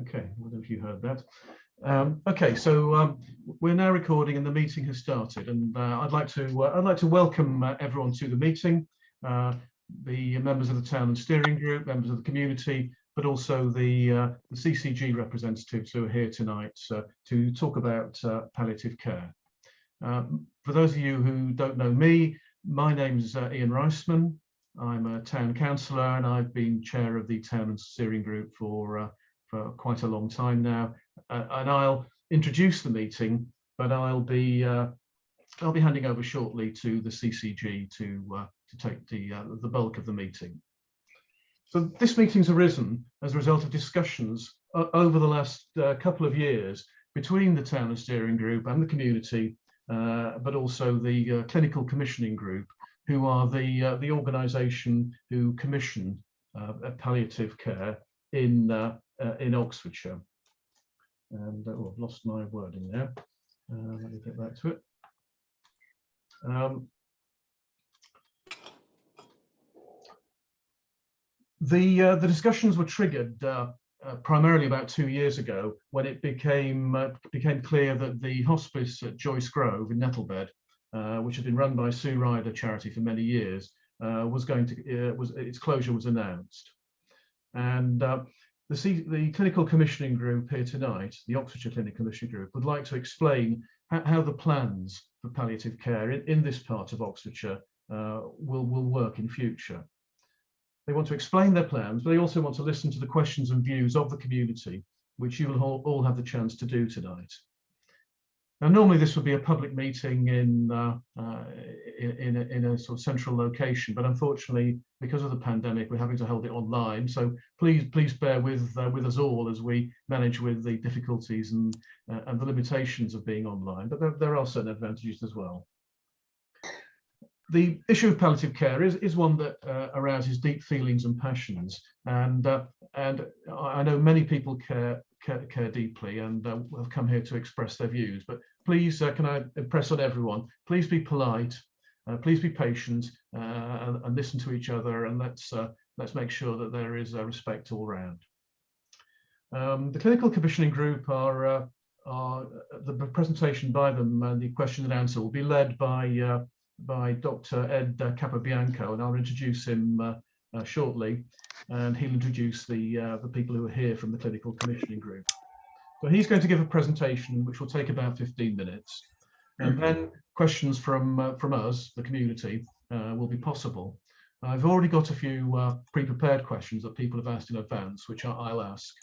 Okay, I wonder if you heard that. Okay, so we're now recording and the meeting has started, and I'd like to welcome everyone to the meeting, the members of the Townland steering group, members of the community, but also the CCG representatives who are here tonight to talk about palliative care. For those of you who don't know me, my name's Ian Reisman. I'm a town councillor and I've been chair of the Townland steering group for quite a long time now, and I'll introduce the meeting, but I'll be handing over shortly to the CCG to take the bulk of the meeting. So this meeting's arisen as a result of discussions over the last couple of years between the Townland steering group and the community, but also the clinical commissioning group, who are the organisation who commission palliative care in Oxfordshire. And oh, I've lost my wording there. Let me get back to it. The discussions were triggered primarily about 2 years ago, when it became clear that the hospice at Joyce Grove in Nettlebed, which had been run by Sue Ryder charity for many years, its closure was announced. And the clinical commissioning group here tonight, the Oxfordshire Clinical Commissioning Group, would like to explain how the plans for palliative care in this part of Oxfordshire will work in future. They want to explain their plans, but they also want to listen to the questions and views of the community, which you will all have the chance to do tonight. Now, normally this would be a public meeting in a sort of central location, but unfortunately, because of the pandemic, we're having to hold it online. So please bear with us all as we manage with the difficulties and the limitations of being online. But there are certain advantages as well. The issue of palliative care is one that arouses deep feelings and passions, and I know many people care deeply and have come here to express their views. But please, can I impress on everyone, please be polite, please be patient, and listen to each other, and let's make sure that there is respect all round. The clinical commissioning group are the presentation by them and the question and answer will be led by Dr. Ed Capobianco, and I'll introduce him shortly, and he'll introduce the people who are here from the clinical commissioning group. So he's going to give a presentation which will take about 15 minutes, and then questions from us, the community, will be possible. I've already got a few pre-prepared questions that people have asked in advance, which I'll ask.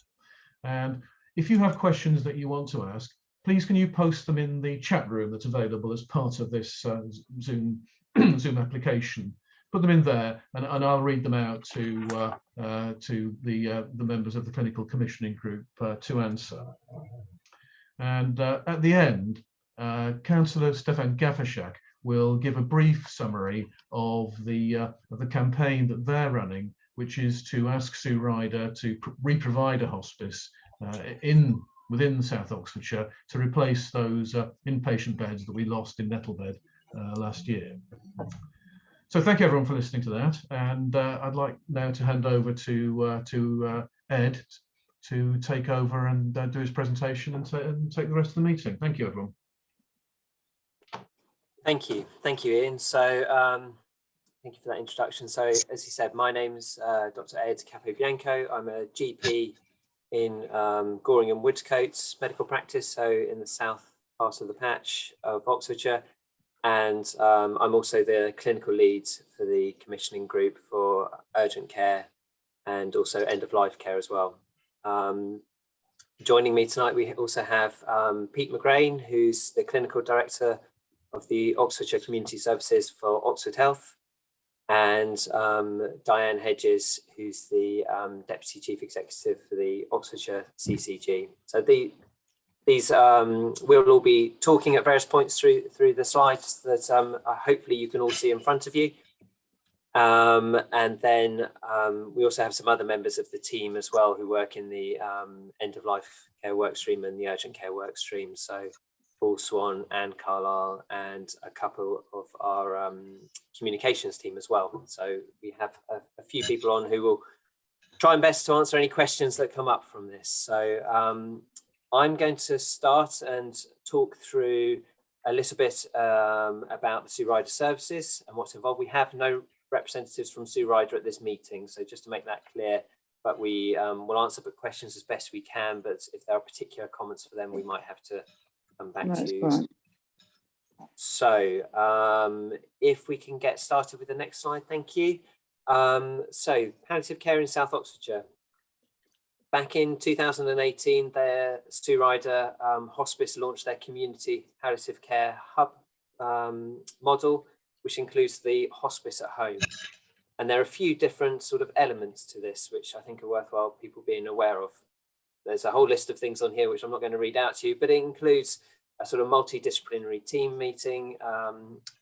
And if you have questions that you want to ask, please can you post them in the chat room that's available as part of this Zoom application. Put them in there, and I'll read them out to the members of the clinical commissioning group to answer. And at the end, Councillor Stefan Gafashak will give a brief summary of the campaign that they're running, which is to ask Sue Ryder to re-provide a hospice within South Oxfordshire to replace those inpatient beds that we lost in Nettlebed last year. So thank you everyone for listening to that, and I'd like now to hand over to Ed to take over and do his presentation and take the rest of the meeting. Thank you, everyone. Thank you, Ian. So thank you for that introduction. So as you said, my name's Dr. Ed Capobianco. I'm a GP in Goring and Woodcote medical practice, so in the south part of the patch of Oxfordshire, and I'm also the clinical lead for the commissioning group for urgent care and also end-of-life care as well. Joining me tonight, we also have Pete McGrain, who's the clinical director of the Oxfordshire Community Services for Oxford Health, and Diane Hedges, who's the Deputy Chief Executive for the Oxfordshire CCG. So these we'll all be talking at various points through the slides that hopefully you can all see in front of you. And then we also have some other members of the team as well who work in the end-of-life care work stream and the urgent care work stream. So Paul Swan, Anne Carlisle, and a couple of our communications team as well. So we have a few people on who will try best to answer any questions that come up from this. So I'm going to start and talk through a little bit about the Sue Ryder services and what's involved. We have no representatives from Sue Ryder at this meeting, so just to make that clear, but we will answer questions as best we can, but if there are particular comments for them, we might have to come back to you. Right. So if we can get started with the next slide, thank you. So palliative care in South Oxfordshire. Back in 2018, the Sue Ryder Hospice launched their community palliative care hub model, which includes the hospice at home. And there are a few different sort of elements to this, which I think are worthwhile people being aware of. There's a whole list of things on here, which I'm not going to read out to you, but it includes a sort of multidisciplinary team meeting,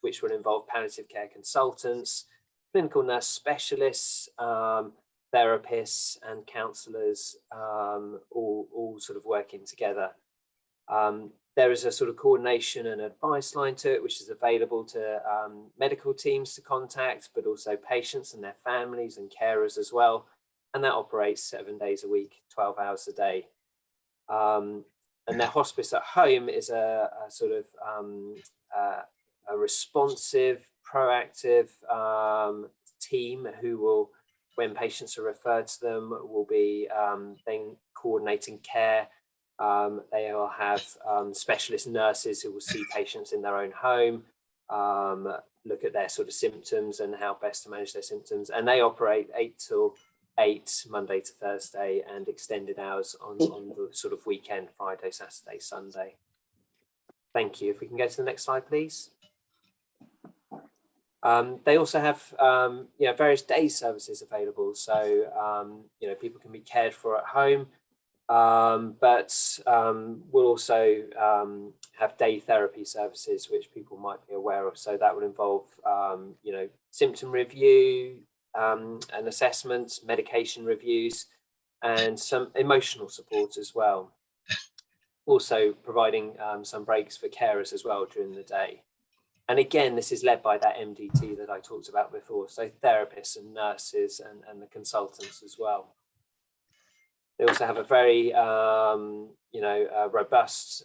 which will involve palliative care consultants, clinical nurse specialists, therapists and counsellors, all sort of working together. There is a sort of coordination and advice line to it, which is available to medical teams to contact, but also patients and their families and carers as well. And that operates 7 days a week, 12 hours a day. And their hospice at home is a sort of a responsive, proactive team who will, when patients are referred to them, will be then coordinating care. They will have specialist nurses who will see patients in their own home, look at their sort of symptoms and how best to manage their symptoms. And they operate 8 till 8, Monday to Thursday, and extended hours on the sort of weekend, Friday, Saturday, Sunday. Thank you. If we can go to the next slide, please. They also have various day services available, so people can be cared for at home, but we'll also have day therapy services which people might be aware of. So that would involve symptom review and assessments, medication reviews, and some emotional support as well. Also providing some breaks for carers as well during the day. And again, this is led by that MDT that I talked about before, so therapists and nurses and the consultants as well. They also have a very, robust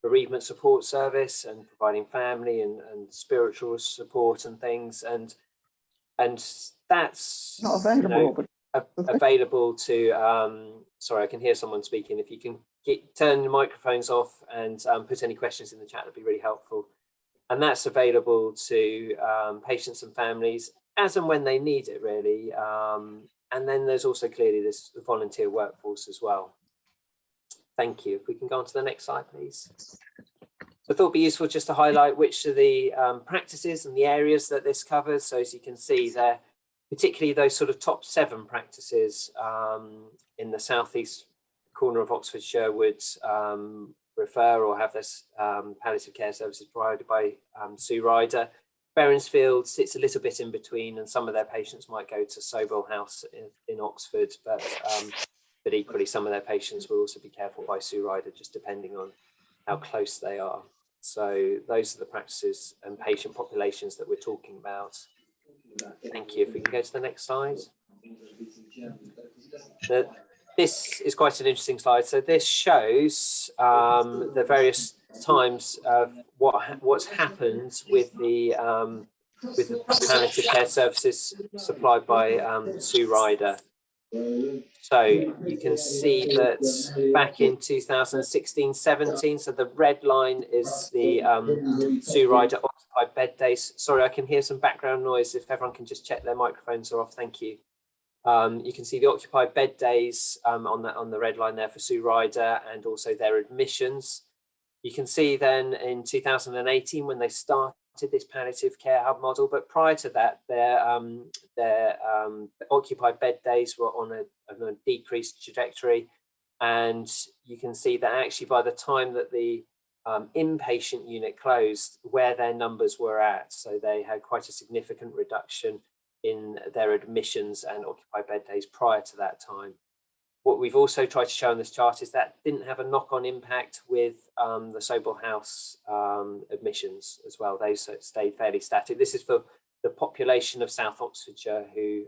bereavement support service and providing family and spiritual support and things. And that's Not available, available to, sorry, I can hear someone speaking. If you can turn your microphones off and put any questions in the chat, that'd be really helpful. And that's available to patients and families as and when they need it, really. And then there's also clearly this volunteer workforce as well. Thank you. If we can go on to the next slide, please. So I thought it'd be useful just to highlight which of the practices and the areas that this covers. So as you can see there, particularly those sort of top 7 practices in the southeast corner of Oxfordshire would refer or have this palliative care services provided by Sue Ryder. Berensfield sits a little bit in between, and some of their patients might go to Sobel House in Oxford, but equally some of their patients will also be cared for by Sue Ryder, just depending on how close they are. So those are the practices and patient populations that we're talking about. Thank you. If we can go to the next slide. This is quite an interesting slide. So this shows the various times of what's happened with the palliative care services supplied by Sue Ryder. So you can see that back in 2016-17, so the red line is the Sue Ryder occupied bed days. Sorry, I can hear some background noise. If everyone can just check their microphones are off, thank you. You can see the occupied bed days on the red line there for Sue Ryder, and also their admissions. You can see then in 2018 when they started this palliative care hub model, but prior to that, their occupied bed days were on a decreased trajectory. And you can see that actually by the time that the inpatient unit closed, where their numbers were at. So they had quite a significant reduction in their admissions and occupied bed days prior to that time. What we've also tried to show in this chart is that didn't have a knock-on impact with the Sobel House admissions as well. They stayed fairly static. This is for the population of South Oxfordshire who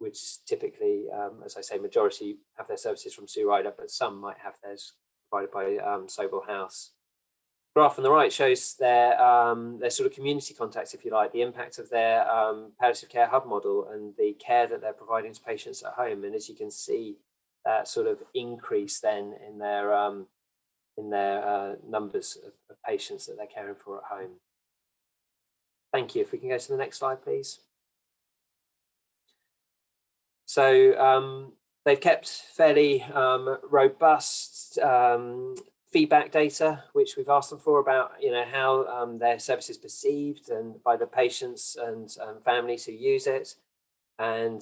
which typically, as I say, majority have their services from Sue Ryder, but some might have theirs provided by Sobel House. Graph on the right shows their sort of community contacts, if you like, the impact of their palliative care hub model and the care that they're providing to patients at home. And as you can see, that sort of increase then in their numbers of patients that they're caring for at home. Thank you. If we can go to the next slide, please. So they've kept fairly robust feedback data, which we've asked them for about, how their service is perceived and by the patients and families who use it. And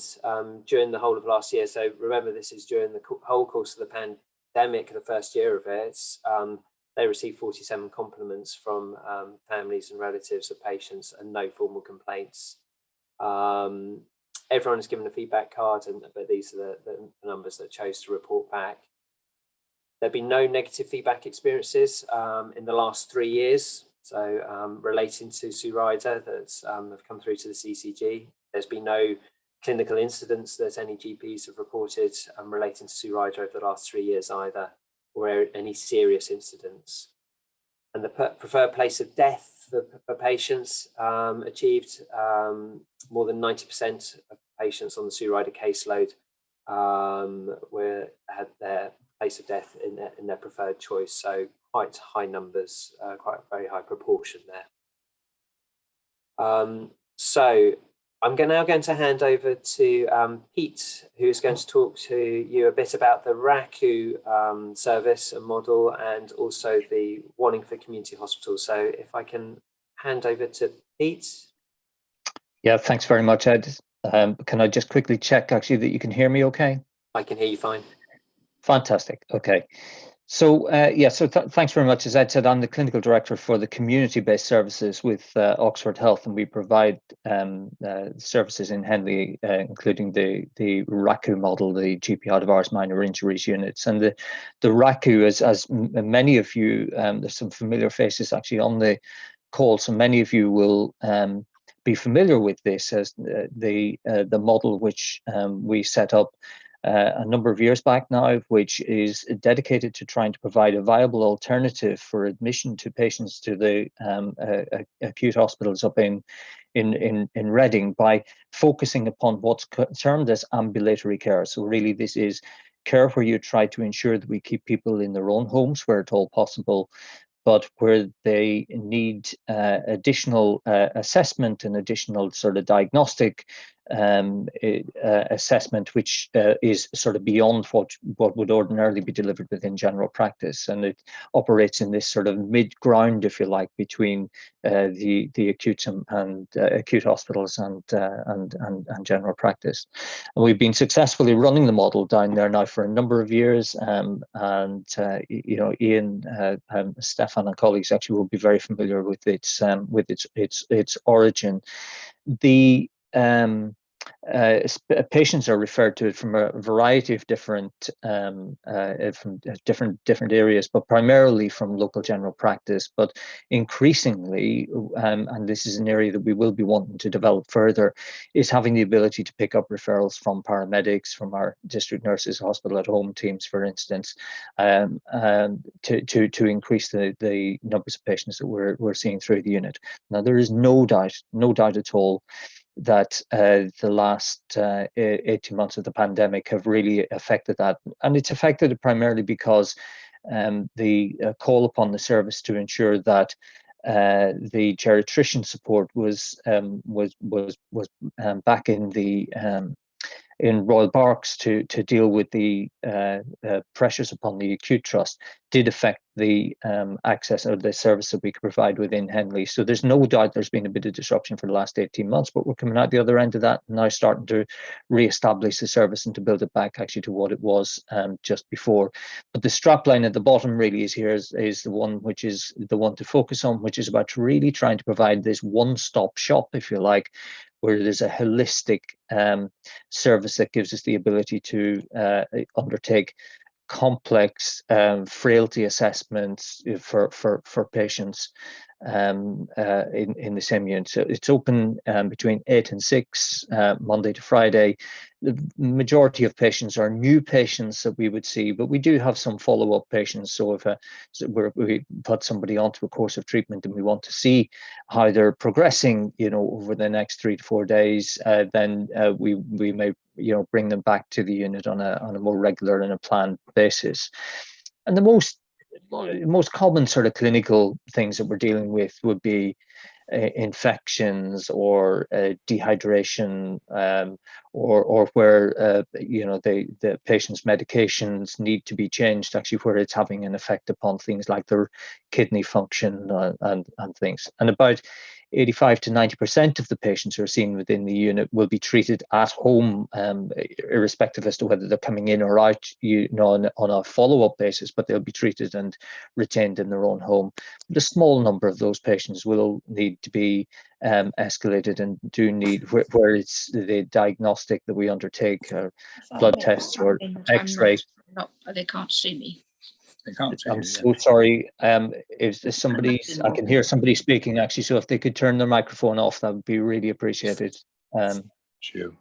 during the whole of last year, so remember this is during the whole course of the pandemic, the first year of it, they received 47 compliments from families and relatives of patients and no formal complaints. Everyone is given a feedback card, but these are the numbers that chose to report back. There've been no negative feedback experiences in the last 3 years, so relating to Sue Ryder that have come through to the CCG. There's been no clinical incidents that any GPs have reported relating to Sue Ryder over the last 3 years either, or any serious incidents. And the preferred place of death for patients achieved more than 90% of patients on the Sue Ryder caseload had their place of death in their preferred choice. So quite high numbers, quite a very high proportion there. So I'm now going to hand over to Pete, who's going to talk to you a bit about the RACU service and model and also the Wallingford Community Hospital. So if I can hand over to Pete. Yeah, thanks very much, Ed. Can I just quickly check actually that you can hear me okay? I can hear you fine. Fantastic. Okay. So thanks very much. As Ed said, I'm the clinical director for the community-based services with Oxford Health, and we provide services in Henley, including the RACU model, the GP out of hours minor injuries units. And the RACU, as many of you, there's some familiar faces actually on the call, so many of you will be familiar with this as the model which we set up a number of years back now, which is dedicated to trying to provide a viable alternative for admission to patients to the acute hospitals up in Reading by focusing upon what's termed as ambulatory care. So really this is care where you try to ensure that we keep people in their own homes where at all possible, but where they need additional assessment and additional sort of diagnostic assessment, which is sort of beyond what would ordinarily be delivered within general practice, and it operates in this sort of mid-ground, if you like, between the acute and acute hospitals and general practice. And we've been successfully running the model down there now for a number of years, and Ian, Stefan, and colleagues actually will be very familiar with its origin. The patients are referred to it from a variety of different different areas, but primarily from local general practice. But increasingly, and this is an area that we will be wanting to develop further, is having the ability to pick up referrals from paramedics, from our district nurses, hospital at home teams, for instance, to increase the numbers of patients that we're seeing through the unit. Now, there is no doubt at all that the last 18 months of the pandemic have really affected that. And it's affected it primarily because the call upon the service to ensure that the geriatrician support was back in the in Royal Berks to deal with the pressures upon the acute trust did affect the access or the service that we could provide within Henley. So there's no doubt there's been a bit of disruption for the last 18 months, but we're coming out the other end of that and now starting to re-establish the service and to build it back actually to what it was just before. But the strapline at the bottom really is the one which is the one to focus on, which is about really trying to provide this one-stop shop, if you like, where there's a holistic service that gives us the ability to undertake complex frailty assessments for patients in the same unit. So it's open between 8 and 6, Monday to Friday. The majority of patients are new patients that we would see, but we do have some follow-up patients. So if we put somebody onto a course of treatment and we want to see how they're progressing, over the next 3 to 4 days, then we may, bring them back to the unit on a more regular and a planned basis. And the most common sort of clinical things that we're dealing with would be infections or dehydration, or where the patient's medications need to be changed, actually where it's having an effect upon things like their kidney function and things. And about 85 to 90% of the patients who are seen within the unit will be treated at home, irrespective as to whether they're coming in or out, on a follow-up basis, but they'll be treated and retained in their own home. The small number of those patients will need to be escalated and do need, where it's the diagnostic that we undertake, blood tests or X-ray. They can't see me. I'm so sorry. If somebody, I can hear somebody speaking actually. So if they could turn their microphone off, that would be really appreciated. Sure.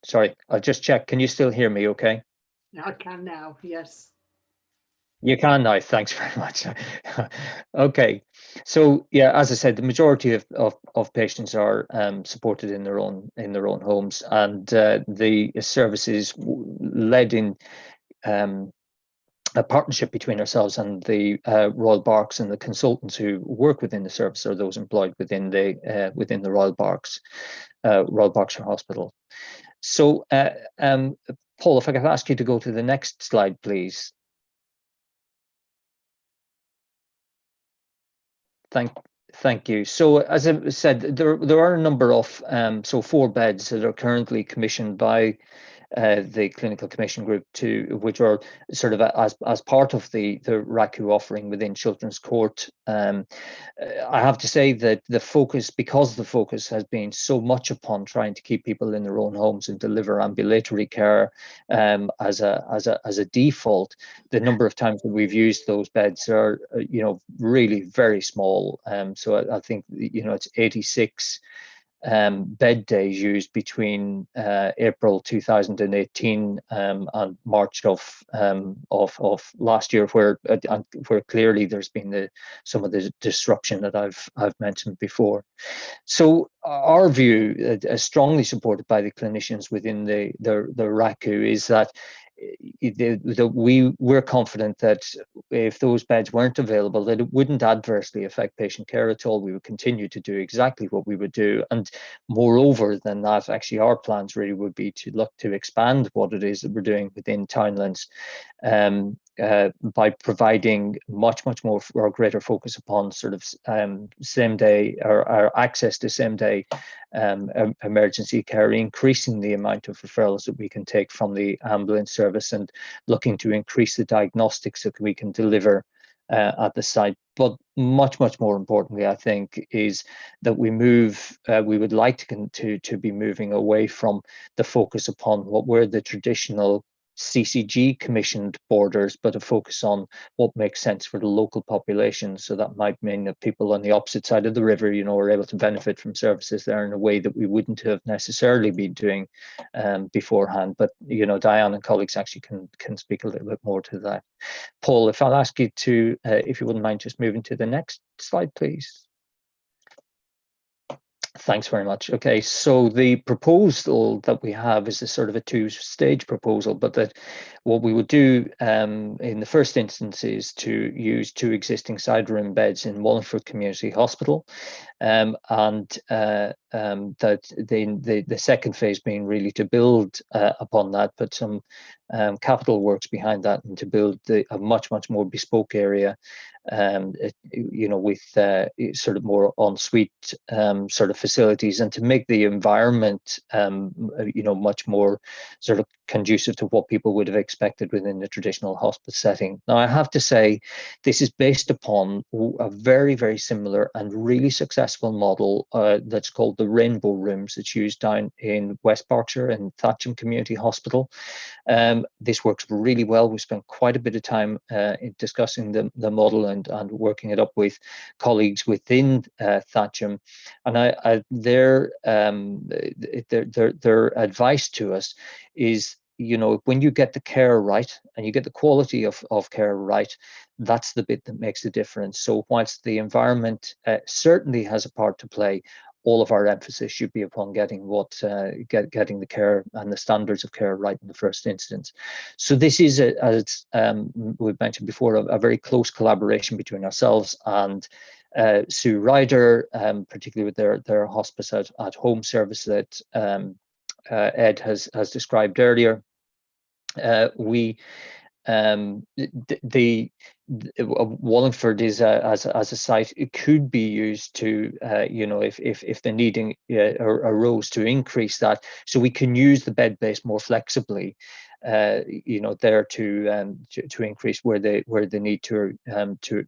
Sorry, I'll just check. Can you still hear me? Okay. I can now. Yes. You can now. Thanks very much. Okay, so yeah, as I said, the majority of patients are supported in their own homes, and the services led in a partnership between ourselves and the Royal Berks, and the consultants who work within the service are those employed within the Royal Berks, Royal Berkshire Hospital. So, Paul, if I could ask you to go to the next slide, please. Thank you. So, as I said, there are a number of 4 beds that are currently commissioned by the clinical commission group, which are sort of as part of the RACU offering within Chilterns Court. I have to say that the focus has been so much upon trying to keep people in their own homes and deliver ambulatory care as a default. The number of times that we've used those beds are really very small. So I think it's 86 bed days used between April 2018 and March of last year, where clearly there's been some of the disruption that I've mentioned before. So our view, strongly supported by the clinicians within the RACU, is that we're confident that if those beds weren't available, that it wouldn't adversely affect patient care at all. We would continue to do exactly what we would do, and moreover than that, actually our plans really would be to look to expand what it is that we're doing within Townlands, by providing much more or greater focus upon sort of same day or access to same day emergency care, increasing the amount of referrals that we can take from the ambulance service, and looking to increase the diagnostics that we can deliver at the site. But much more importantly, I think, is that we would like to be moving away from the focus upon what were the traditional CCG commissioned borders, but a focus on what makes sense for the local population. So that might mean that people on the opposite side of the river, are able to benefit from services there in a way that we wouldn't have necessarily been doing beforehand. But Diane and colleagues actually can speak a little bit more to that. Paul, if I'll ask you to, if you wouldn't mind just moving to the next slide, please. Thanks very much. Okay, so the proposal that we have is a sort of a 2-stage proposal, but that what we would do in the first instance is to use 2 existing side room beds in Wallingford Community Hospital, and that the second phase being really to build upon that, put some capital works behind that, and to build a much more bespoke area, with sort of more ensuite sort of facilities, and to make the environment much more sort of conducive to what people would have expected within the traditional hospice setting. Now, I have to say, this is based upon a very, very similar and really successful model that's called the Rainbow Rooms. It's used down in West Berkshire in Thatcham Community Hospital. This works really well. We spent quite a bit of time in discussing the model and working it up with colleagues within Thatcham, and their advice to us is, you know, when you get the care right and you get the quality of care right, that's the bit that makes the difference. So whilst the environment certainly has a part to play, all of our emphasis should be upon getting getting the care and the standards of care right in the first instance. So this is, as we've mentioned before, a very close collaboration between ourselves and Sue Ryder, particularly with their hospice at home service that Ed has described earlier. Wallingford is as a site, it could be used to, you know, if the needing arose, to increase that, so we can use the bed base more flexibly, you know, there to increase where the need to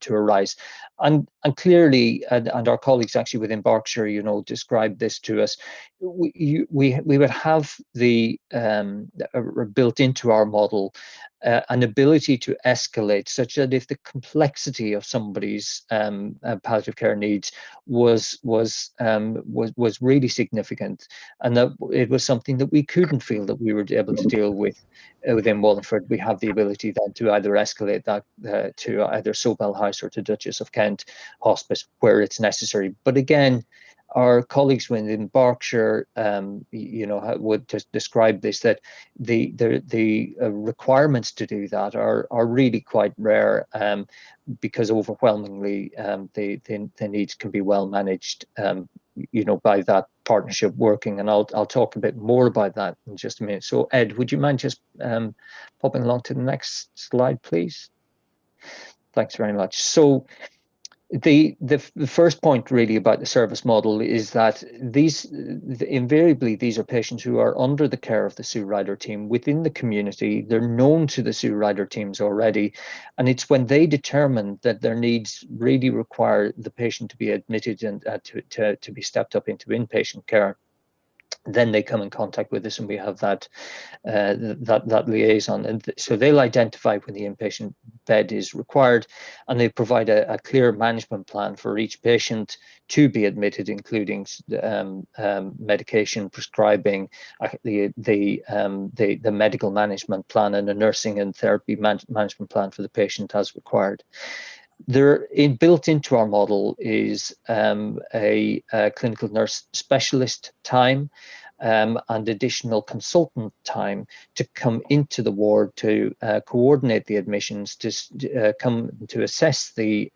arise, and clearly, and our colleagues actually within Berkshire, you know, described this to us. We would have the built into our model an ability to escalate, such that if the complexity of somebody's palliative care needs was really significant, and that it was something that we couldn't feel that we were able to deal with within Wallingford, we have the ability then to either escalate that to either Sobel House or to Duchess of Kent Hospice where it's necessary. But again, our colleagues within Berkshire, you know, would just describe this, that the requirements to do that are really quite rare, because overwhelmingly the needs can be well managed, you know, by that partnership working. And I'll talk a bit more about that in just a minute. So Ed, would you mind just popping along to the next slide, please? Thanks very much. So the first point really about the service model is that invariably these are patients who are under the care of the Sue Ryder team within the community. They're known to the Sue Ryder teams already, and it's when they determine that their needs really require the patient to be admitted and to be stepped up into inpatient care, then they come in contact with us, and we have that liaison. And so they'll identify when the inpatient bed is required, and they provide a clear management plan for each patient to be admitted, including medication prescribing, the medical management plan, and a nursing and therapy management plan for the patient as required. Built into our model is a clinical nurse specialist time and additional consultant time to come into the ward to coordinate the admissions, to come to assess the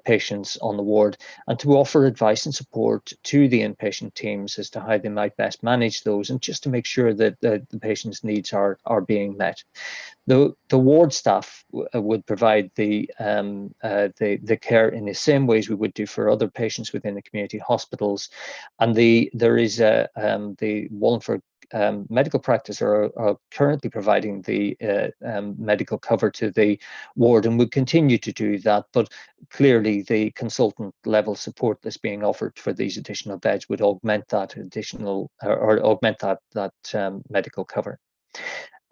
patients on the ward, and to offer advice and support to the inpatient teams as to how they might best manage those, and just to make sure that the patient's needs are being met. The ward staff would provide the care in the same ways we would do for other patients within the community hospitals, and there is the Wallingford medical practice are currently providing the medical cover to the ward, and would continue to do that. But clearly, the consultant level support that's being offered for these additional beds would augment that additional or augment that medical cover.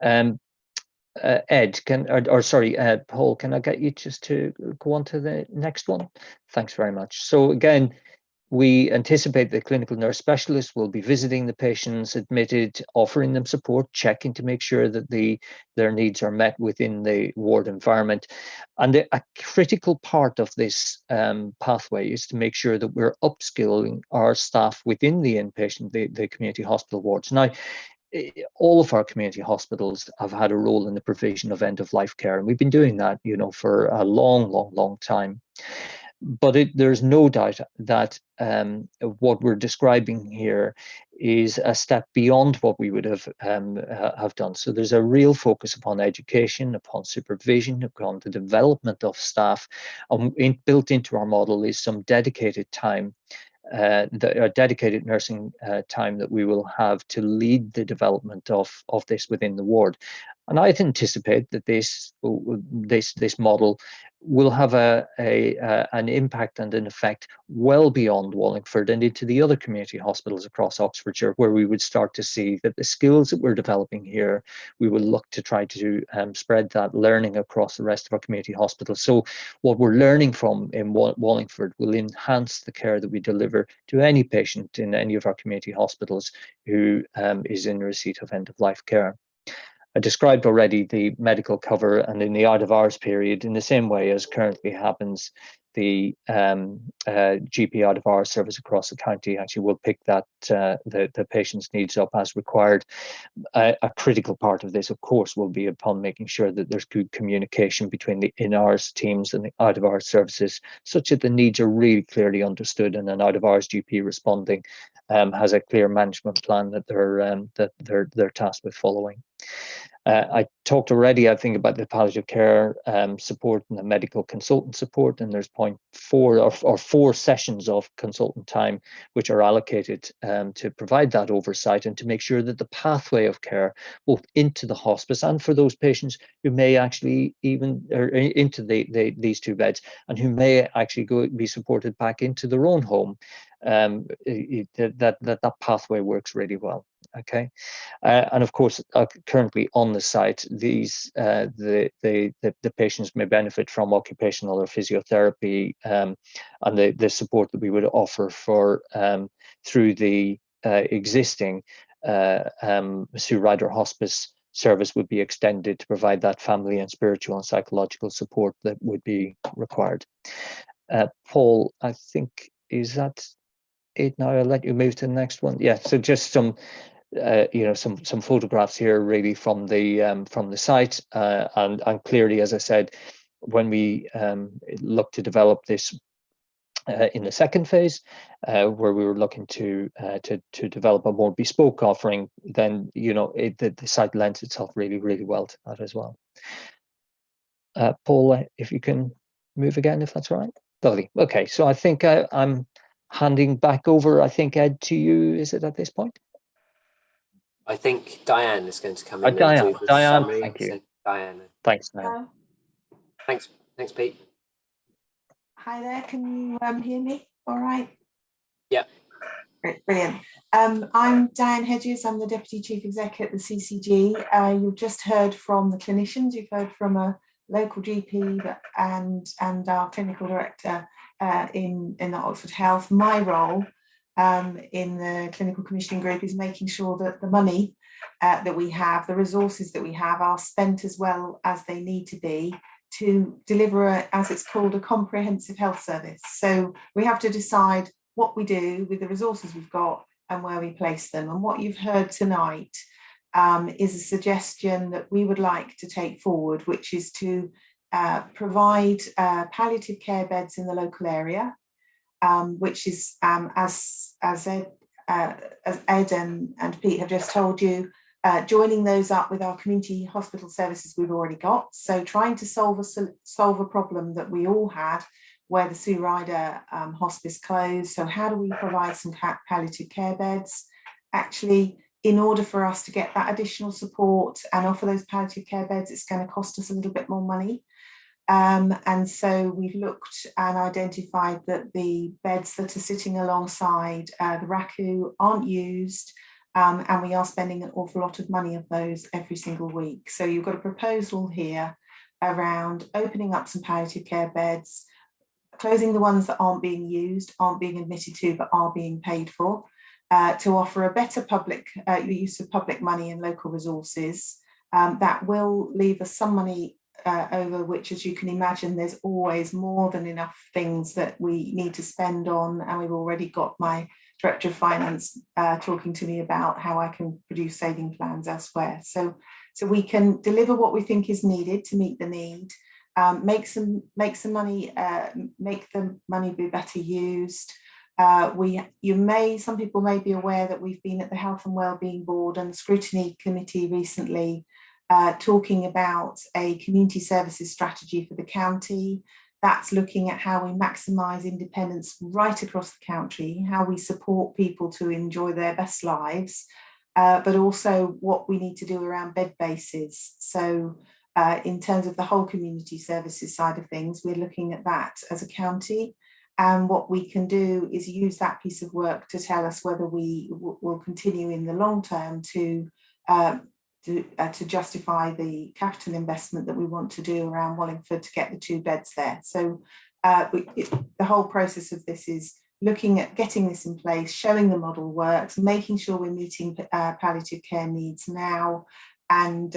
Ed, Paul, can I get you just to go on to the next one? Thanks very much. So again, we anticipate the clinical nurse specialist will be visiting the patients admitted, offering them support, checking to make sure that their needs are met within the ward environment. And a critical part of this pathway is to make sure that we're upskilling our staff within the inpatient, the community hospital wards. Now, all of our community hospitals have had a role in the provision of end-of-life care, and we've been doing that, you know, for a long time. But there's no doubt that what we're describing here is a step beyond what we would have done. So there's a real focus upon education, upon supervision, upon the development of staff. Built into our model is some dedicated time the dedicated nursing time that we will have to lead the development of this within the ward. And I'd anticipate that this model will have an impact and an effect well beyond Wallingford and into the other community hospitals across Oxfordshire, where we would start to see that the skills that we're developing here, we will look to try to spread that learning across the rest of our community hospitals. So what we're learning from in Wallingford will enhance the care that we deliver to any patient in any of our community hospitals who is in receipt of end-of-life care. I described already the medical cover, and in the out of hours period, in the same way as currently happens, the GP out of hours service across the county actually will pick that the patient's needs up as required. A critical part of this, of course, will be upon making sure that there's good communication between the in-hours teams and the out of hours services, such that the needs are really clearly understood, and an out of hours GP responding has a clear management plan that they're tasked with following. I talked already, I think, about the palliative care support and the medical consultant support, and there's point 4 or 4 sessions of consultant time which are allocated to provide that oversight and to make sure that the pathway of care, both into the hospice and for those patients who may actually even into these 2 beds and who may actually be supported back into their own home, that pathway works really well. Okay, and of course, currently on the site, these the patients may benefit from occupational or physiotherapy, and the support that we would offer for through the existing Sue Ryder Hospice service would be extended to provide that family and spiritual and psychological support that would be required. Paul, I think, is that it now? I'll let you move to the next one. Yeah, so just some some photographs here really from the site, and clearly, as I said, when we look to develop this in the second phase, where we were looking to develop a more bespoke offering, then the site lends itself really well to that as well. Paul, if you can move again, if that's all right. Lovely. Okay, so I think I'm handing back over, I think, Ed, to you. Is it at this point? I think Diane is going to come in Diane, and do the Diane, summary. thank you. So, Diane. Thanks, Diane. Thanks, Pete. Hi there, can you hear me all right? Yeah. Great, brilliant. I'm Diane Hedges, I'm the Deputy Chief Exec at the CCG. You've just heard from the clinicians, you've heard from a local GP and our clinical director in the Oxford Health. My role in the clinical commissioning group is making sure that the money that we have, the resources that we have, are spent as well as they need to be to deliver, as it's called, a comprehensive health service. So we have to decide what we do with the resources we've got and where we place them. And what you've heard tonight is a suggestion that we would like to take forward, which is to provide palliative care beds in the local area, which is, as Ed and Pete have just told you, joining those up with our community hospital services we've already got. So trying to solve a problem that we all had where the Sue Ryder Hospice closed. So how do we provide some palliative care beds? Actually, in order for us to get that additional support and offer those palliative care beds, it's going to cost us a little bit more money. And so we've looked and identified that the beds that are sitting alongside the RACU aren't used, and we are spending an awful lot of money of those every single week. So you've got a proposal here around opening up some palliative care beds, closing the ones that aren't being used, aren't being admitted to, but are being paid for, to offer a better public use of public money and local resources. That will leave us some money over which, as you can imagine, there's always more than enough things that we need to spend on, and we've already got my Director of Finance talking to me about how I can produce saving plans elsewhere. So we can deliver what we think is needed to meet the need, make some money, make the money be better used. Some people may be aware that we've been at the Health and Wellbeing Board and the Scrutiny Committee recently talking about a community services strategy for the county. That's looking at how we maximise independence right across the country, how we support people to enjoy their best lives, but also what we need to do around bed bases. So in terms of the whole community services side of things, we're looking at that as a county. And what we can do is use that piece of work to tell us whether we will continue in the long term to justify the capital investment that we want to do around Wallingford to get the 2 beds there. So the whole process of this is looking at getting this in place, showing the model works, making sure we're meeting palliative care needs now, and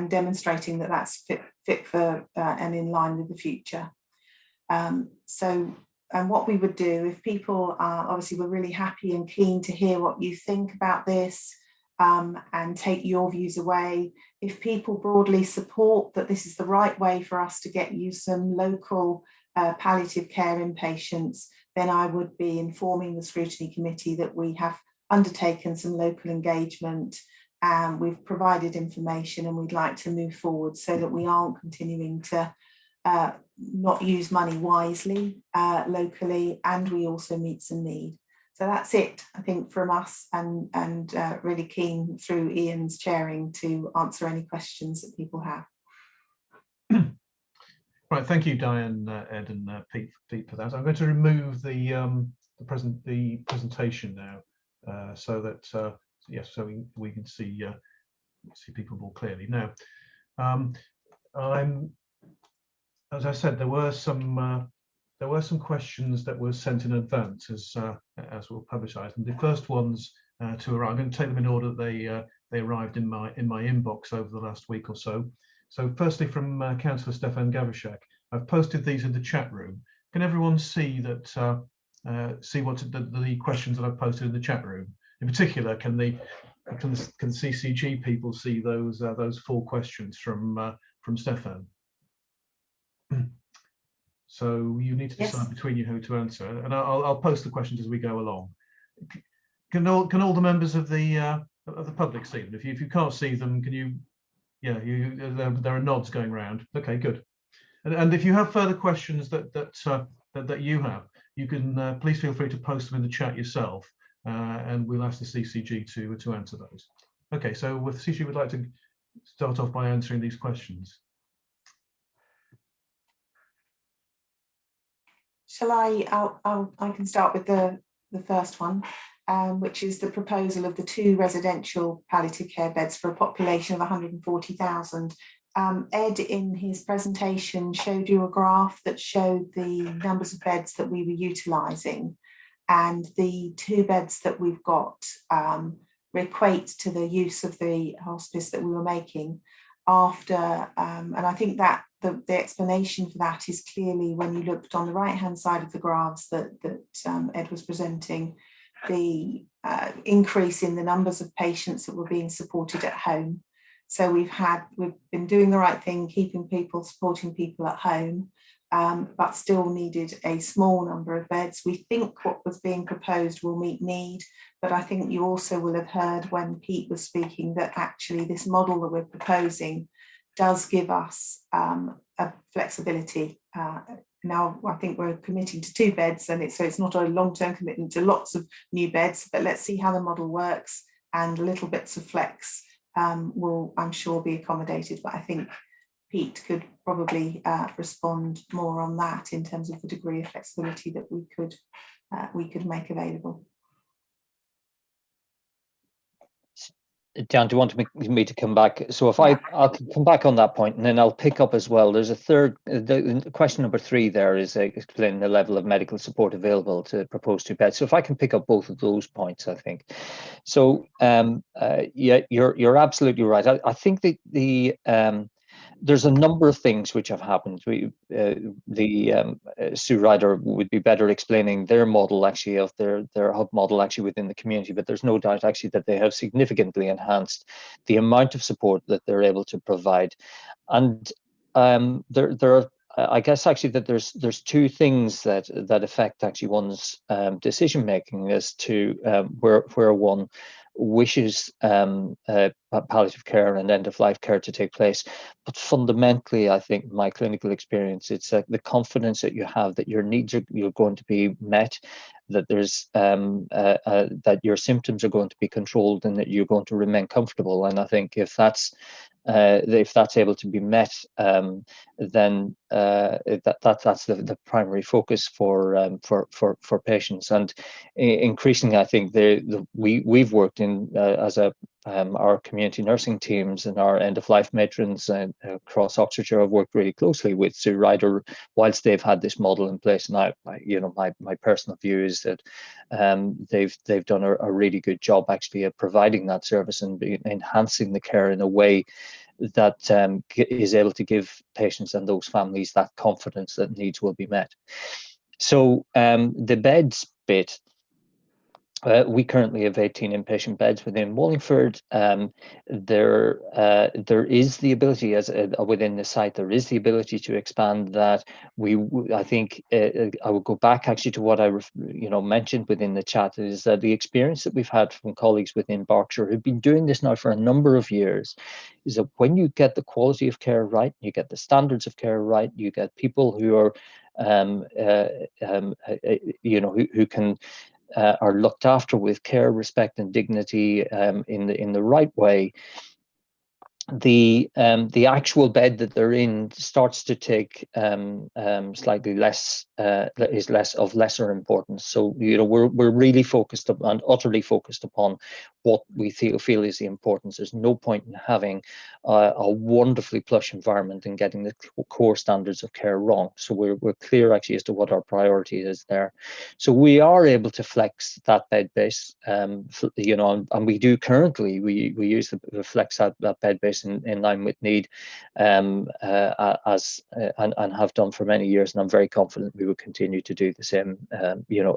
demonstrating that that's fit for and in line with the future. And what we would do if people are, obviously we're really happy and keen to hear what you think about this and take your views away. If people broadly support that this is the right way for us to get you some local palliative care inpatients, then I would be informing the scrutiny committee that we have undertaken some local engagement and we've provided information and we'd like to move forward so that we aren't continuing to not use money wisely locally, and we also meet some need. So that's it, I think, from us, and really keen through Ian's chairing to answer any questions that people have. Right, thank you, Diane, Ed, and Pete for that. I'm going to remove the presentation now, so that yes, so we can see people more clearly now. As I said, there were some questions that were sent in advance as were publicised, and the first ones to arrive. I'm going to take them in order that they arrived in my inbox over the last week or so. So, firstly, from Councillor Stefan Gavishak, I've posted these in the chat room. Can everyone see that? See what the questions that I've posted in the chat room? In particular, can CCG people see those 4 questions from Stefan? So you need to decide between you who to answer, and I'll post the questions as we go along. Can all the members of the public see them? If you can't see them, can you? Yeah, there are nods going around. Okay, good. And if you have further questions that you have, you can please feel free to post them in the chat yourself, and we'll ask the CCG to answer those. Okay, so if the CCG would like to start off by answering these questions. Shall I can start with the first one, which is the proposal of the 2 residential palliative care beds for a population of 140,000. Ed, in his presentation, showed you a graph that showed the numbers of beds that we were utilising, and the 2 beds that we've got equate to the use of the hospice that we were making after, and I think that the explanation for that is clearly when you looked on the right hand side of the graphs that Ed was presenting, the increase in the numbers of patients that were being supported at home. So we've been doing the right thing, supporting people at home, but still needed a small number of beds. We think what was being proposed will meet need, but I think you also will have heard when Pete was speaking that actually this model that we're proposing does give us a flexibility. Now I think we're committing to 2 beds, and so it's not a long-term commitment to lots of new beds, but let's see how the model works, and little bits of flex will, I'm sure, be accommodated. But I think Pete could probably respond more on that in terms of the degree of flexibility that we could make available. Jan, do you want me to come back? So if I'll come back on that point, and then I'll pick up as well. There's a third, question number 3 there is explaining the level of medical support available to proposed 2 beds. So if I can pick up both of those points, I think. So yeah, you're absolutely right. I think there's a number of things which have happened. Sue Ryder would be better explaining their model, actually, of their hub model actually within the community, but there's no doubt actually that they have significantly enhanced the amount of support that they're able to provide. And there are, I guess, actually, that there's 2 things that affect actually one's decision making as to where one wishes palliative care and end-of-life care to take place. But fundamentally, I think my clinical experience, it's the confidence that you have that your needs you're going to be met, that there's that your symptoms are going to be controlled, and that you're going to remain comfortable. And I think if that's able to be met, then that's the primary focus for patients. And increasingly, I think we've worked in as our community nursing teams and our end-of-life matrons across Oxfordshire have worked really closely with Sue Ryder whilst they've had this model in place. And my personal view is that they've done a really good job actually at providing that service and enhancing the care in a way that is able to give patients and those families that confidence that needs will be met. So the beds bit, we currently have 18 inpatient beds within Wallingford. There is the ability, within the site, there is the ability to expand that. I think I will go back actually to what I mentioned within the chat, is that the experience that we've had from colleagues within Berkshire who've been doing this now for a number of years is that when you get the quality of care right, you get the standards of care right, you get people who are who can are looked after with care, respect, and dignity in the right way, the actual bed that they're in starts to take slightly less of lesser importance. So we're really focused and utterly focused upon what we feel is the importance. There's no point in having a wonderfully plush environment and getting the core standards of care wrong. So we're clear actually as to what our priority is there. So we are able to flex that bed base, and we do currently. We use the flex that bed base in line with need, and have done for many years. And I'm very confident we will continue to do the same.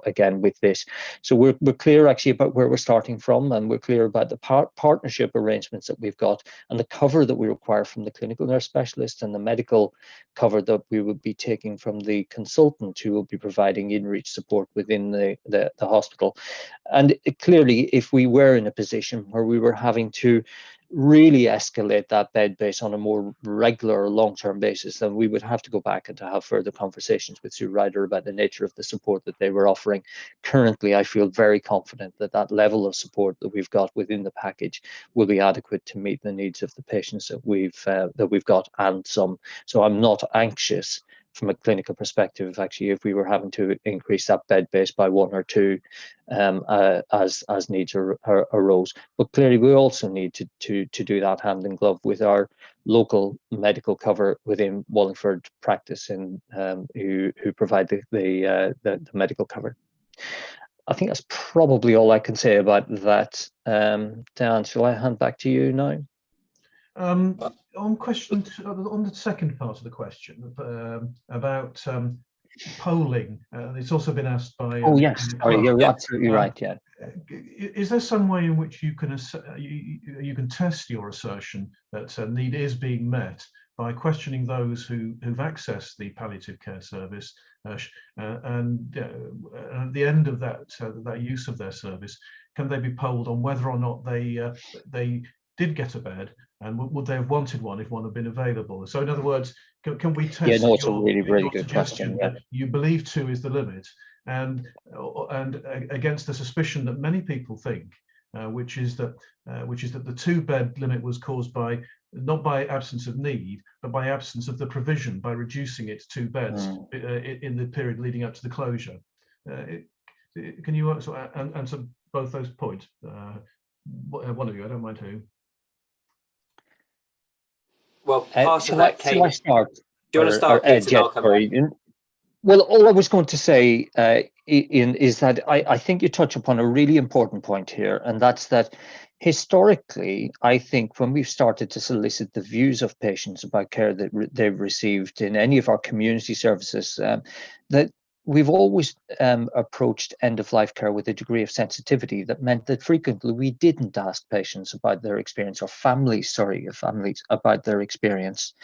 Again with this. So we're clear actually about where we're starting from, and we're clear about the partnership arrangements that we've got and the cover that we require from the clinical nurse specialist and the medical cover that we will be taking from the consultant who will be providing in-reach support within the hospital. And clearly, if we were in a position where we were having to really escalate that bed base on a more regular or long-term basis, then we would have to go back and to have further conversations with Sue Ryder about the nature of the support that they were offering. Currently, I feel very confident that that level of support that we've got within the package will be adequate to meet the needs of the patients that we've got and some. So I'm not anxious from a clinical perspective, actually, if we were having to increase that bed base by 1 or 2 as needs arose. But clearly, we also need to do that hand in glove with our local medical cover within Wallingford practice and who provide the medical cover. I think that's probably all I can say about that. Dan, shall I hand back to you now? On the second part of the question about polling, it's also been asked by. Oh yes, sorry, you're absolutely right. Yeah. Is there some way in which you can test your assertion that need is being met by questioning those who've accessed the palliative care service, and at the end of that use of their service, can they be polled on whether or not they did get a bed, and would they have wanted one if one had been available? So in other words, can we test? Yeah, no, it's a really good question. Yeah. You believe 2 is the limit, and against the suspicion that many people think, which is that the 2-bed limit was caused by not by absence of need, but by absence of the provision, by reducing it to 2 beds in the period leading up to the closure. Can you answer both those points? One of you, I don't mind who. Well, part of that came. Shall I start? Do you want to start, Peter? I'll come back. Well, all I was going to say is that I think you touch upon a really important point here, and that's that historically, I think when we've started to solicit the views of patients about care that they've received in any of our community services, that we've always approached end-of-life care with a degree of sensitivity that meant that frequently we didn't ask patients about their experience, or families about their experience,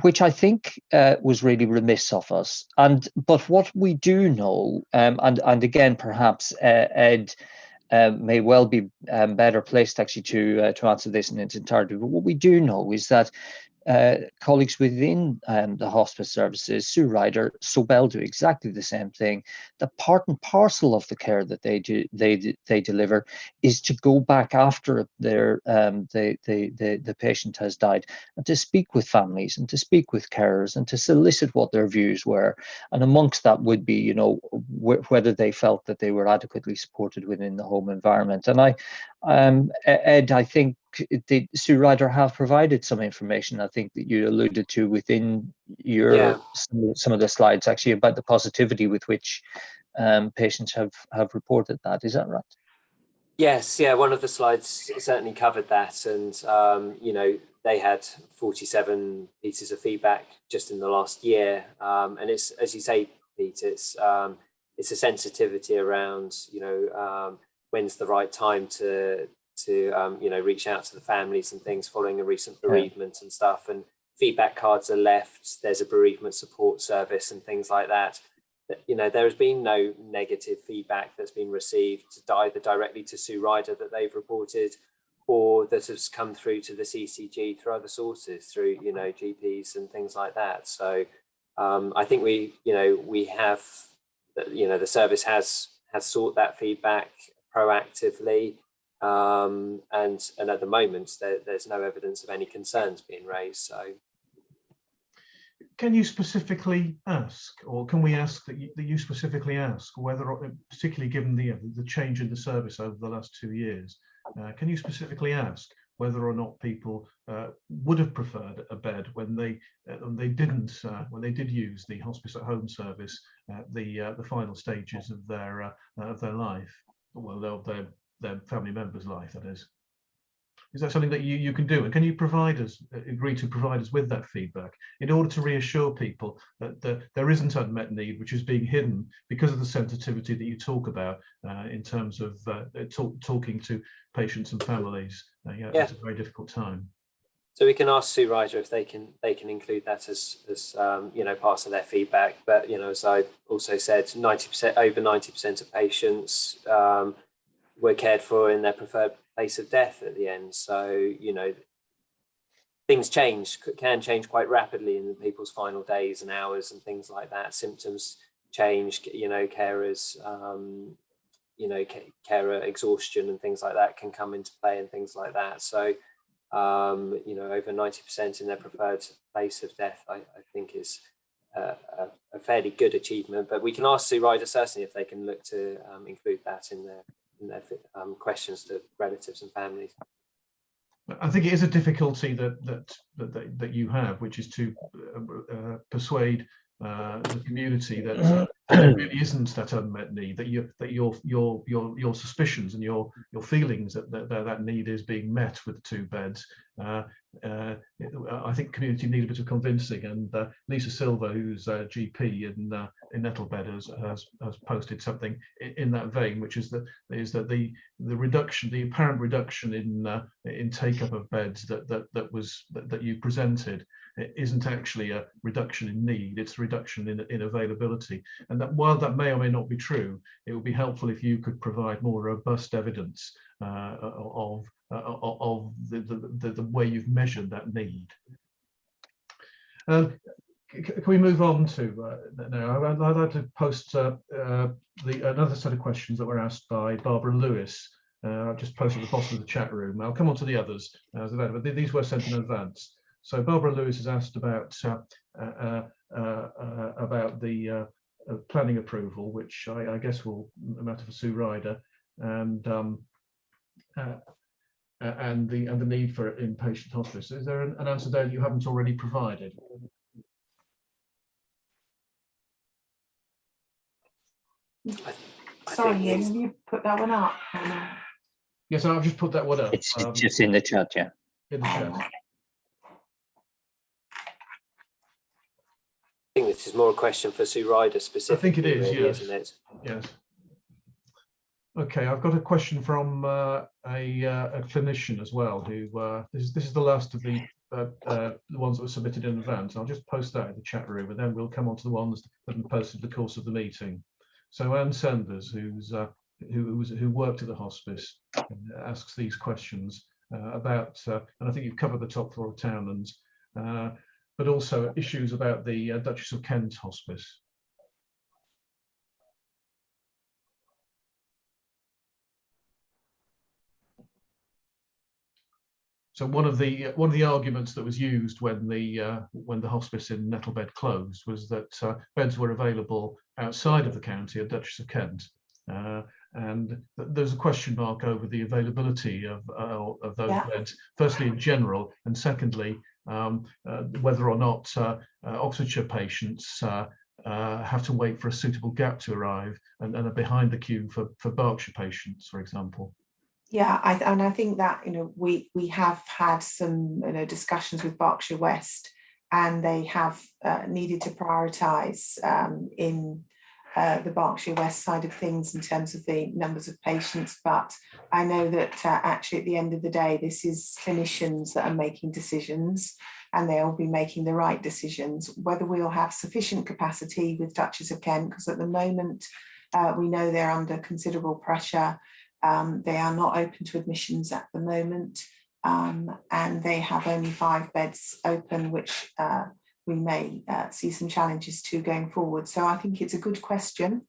which I think was really remiss of us. But what we do know, and again, perhaps Ed may well be better placed actually to answer this in its entirety. But what we do know is that colleagues within the hospice services, Sue Ryder, Sobel, do exactly the same thing. The part and parcel of the care that they deliver is to go back after the patient has died and to speak with families and to speak with carers and to solicit what their views were. And amongst that would be, you know, whether they felt that they were adequately supported within the home environment. And Ed, I think Sue Ryder have provided some information, I think, that you alluded to within your some of the slides actually about the positivity with which patients have reported that. Is that right? Yes, yeah, one of the slides certainly covered that, and you know, they had 47 pieces of feedback just in the last year, and it's, as you say, Pete, it's a sensitivity around, you know, when's the right time to you know, reach out to the families and things following a recent bereavement and stuff, and feedback cards are left. There's a bereavement support service and things like that. You know, there has been no negative feedback that's been received either directly to Sue Ryder that they've reported, or that has come through to the CCG through other sources, through, you know, GPs and things like that. So I think we have, you know, the service has sought that feedback proactively. And at the moment, there's no evidence of any concerns being raised. So, can you specifically ask, or can we ask that you specifically ask whether, particularly given the change in the service over the last 2 years, can you specifically ask whether or not people would have preferred a bed when they did use the hospice at home service at the final stages of their life, well, their family member's life, that is? Is that something that you can do? And can you agree to provide us with that feedback in order to reassure people that there isn't unmet need which is being hidden because of the sensitivity that you talk about in terms of talking to patients and families? It's a very difficult time. So we can ask Sue Ryder if they can include that as you know, part of their feedback. But, you know, as I also said, over 90% of patients were cared for in their preferred place of death at the end. So, you know, things can change quite rapidly in people's final days and hours and things like that. Symptoms change, you know, carers, you know, carer exhaustion and things like that can come into play and things like that. So, you know, over 90% in their preferred place of death, I think is a fairly good achievement. But we can ask Sue Ryder certainly if they can look to include that in their questions to relatives and families. I think it is a difficulty that you have, which is to persuade the community that there really isn't that unmet need, that your suspicions and your feelings that need is being met with the 2 beds. I think the community need a bit of convincing, and Lisa Silver, who's a GP in Nettlebed, has posted something in that vein, which is that the apparent reduction in take up of beds that you presented isn't actually a reduction in need, it's a reduction in availability. And that while that may or may not be true, it would be helpful if you could provide more robust evidence of the way you've measured that need. Can we move on to now? I'd like to post another set of questions that were asked by Barbara Lewis. I've just posted at the bottom of the chat room. I'll come on to the others, but these were sent in advance. So Barbara Lewis has asked about the planning approval, which I guess will matter for Sue Ryder, and the need for inpatient hospice. Is there an answer there that you haven't already provided? Sorry, Ian, have you put that one up? Yes, I've just put that one up. It's just in the chat, yeah. In the chat. I think this is more a question for Sue Ryder specifically. I think it is, really, yes. isn't it? Yes. Okay, I've got a question from a clinician as well, who this is the last of the ones that were submitted in advance. I'll just post that in the chat room, and then we'll come on to the ones that have been posted in the course of the meeting. So Anne Sanders, who's who worked at the hospice, asks these questions about, and I think you've covered the top floor of Townland, but also issues about the Duchess of Kent hospice. So one of the arguments that was used when the hospice in Nettlebed closed was that beds were available outside of the county at Duchess of Kent, and there's a question mark over the availability of those beds. Firstly, in general, and secondly, whether or not Oxfordshire patients have to wait for a suitable gap to arrive and are behind the queue for Berkshire patients, for example. Yeah, I think that we have had some discussions with Berkshire West, and they have needed to prioritise in the Berkshire West side of things in terms of the numbers of patients. But I know that actually at the end of the day, this is clinicians that are making decisions, and they'll be making the right decisions. Whether we'll have sufficient capacity with Duchess of Kent, because at the moment we know they're under considerable pressure. They are not open to admissions at the moment, and they have only 5 beds open, which we may see some challenges to going forward. So I think it's a good question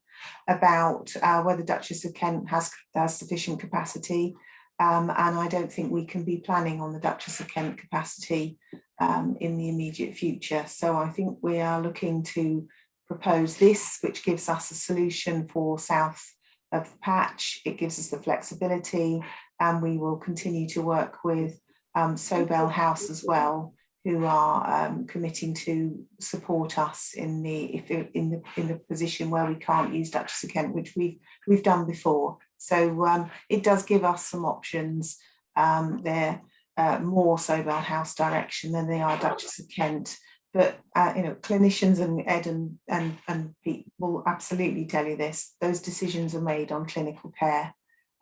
about whether Duchess of Kent has sufficient capacity, and I don't think we can be planning on the Duchess of Kent capacity in the immediate future. So I think we are looking to propose this, which gives us a solution for south of the patch. It gives us the flexibility, and we will continue to work with Sobel House as well, who are committing to support us in the position where we can't use Duchess of Kent, which we've done before. So it does give us some options. They're more Sobel House direction than they are Duchess of Kent. But clinicians and Ed and Pete will absolutely tell you this. Those decisions are made on clinical care,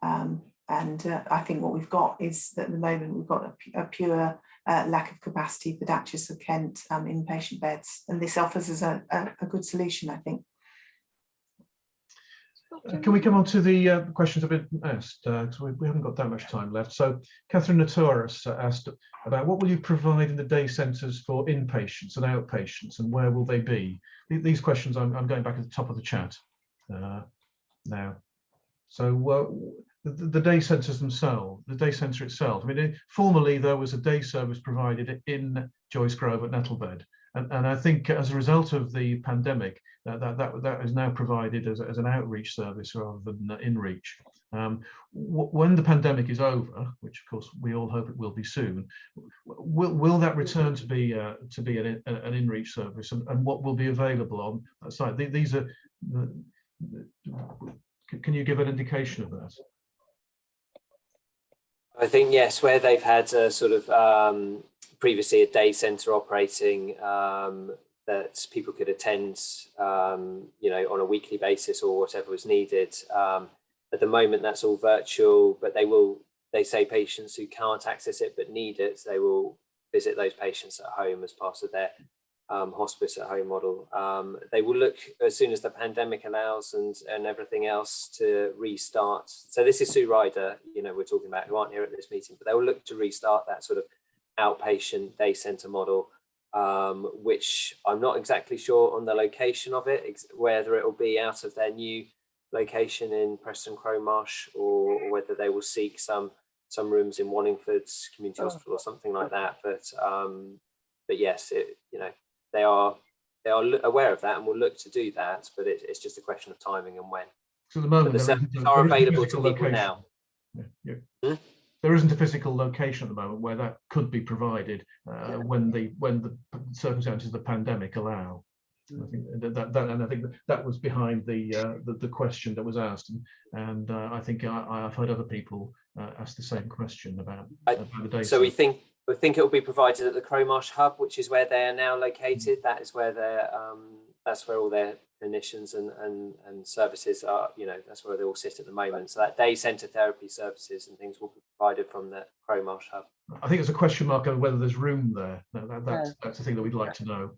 and I think what we've got is that at the moment we've got a pure lack of capacity for Duchess of Kent inpatient beds, and this offers us a good solution, I think. Can we come on to the questions that have been asked? Because we haven't got that much time left. So Catherine Notoris asked about what will you provide in the day centres for inpatients and outpatients, and where will they be? These questions I'm going back at the top of the chat now. So the day centres themselves, the day centre itself. I mean, formerly there was a day service provided in Joyce Grove at Nettlebed, and I think as a result of the pandemic, that is now provided as an outreach service rather than in-reach. When the pandemic is over, which of course we all hope it will be soon, will that return to be an in-reach service, and what will be available on that site? These are. Can you give an indication of that? I think yes, where they've had a sort of previously a day centre operating that people could attend, on a weekly basis or whatever was needed. At the moment, that's all virtual, but they say patients who can't access it but need it, they will visit those patients at home as part of their hospice at home model. They will look as soon as the pandemic allows and everything else to restart. So this is Sue Ryder, we're talking about, who aren't here at this meeting, but they will look to restart that sort of outpatient day centre model, which I'm not exactly sure on the location of it, whether it will be out of their new location in Preston Cromarsh, or whether they will seek some rooms in Wallingford's Community Hospital or something like that. But yes, they are aware of that and will look to do that, but it's just a question of timing and when. So at the moment, the services are available to people now. Yeah. There isn't a physical location at the moment where that could be provided when the circumstances of the pandemic allow. I think that was behind the question that was asked, and I think I've heard other people ask the same question about the data. So we think it will be provided at the Cromarsh hub, which is where they are now located. That is where that's where all their clinicians and services are. That's where they all sit at the moment. So that day centre therapy services and things will be provided from the Cromarsh hub. I think there's a question mark over whether there's room there. That's the thing that we'd like to know.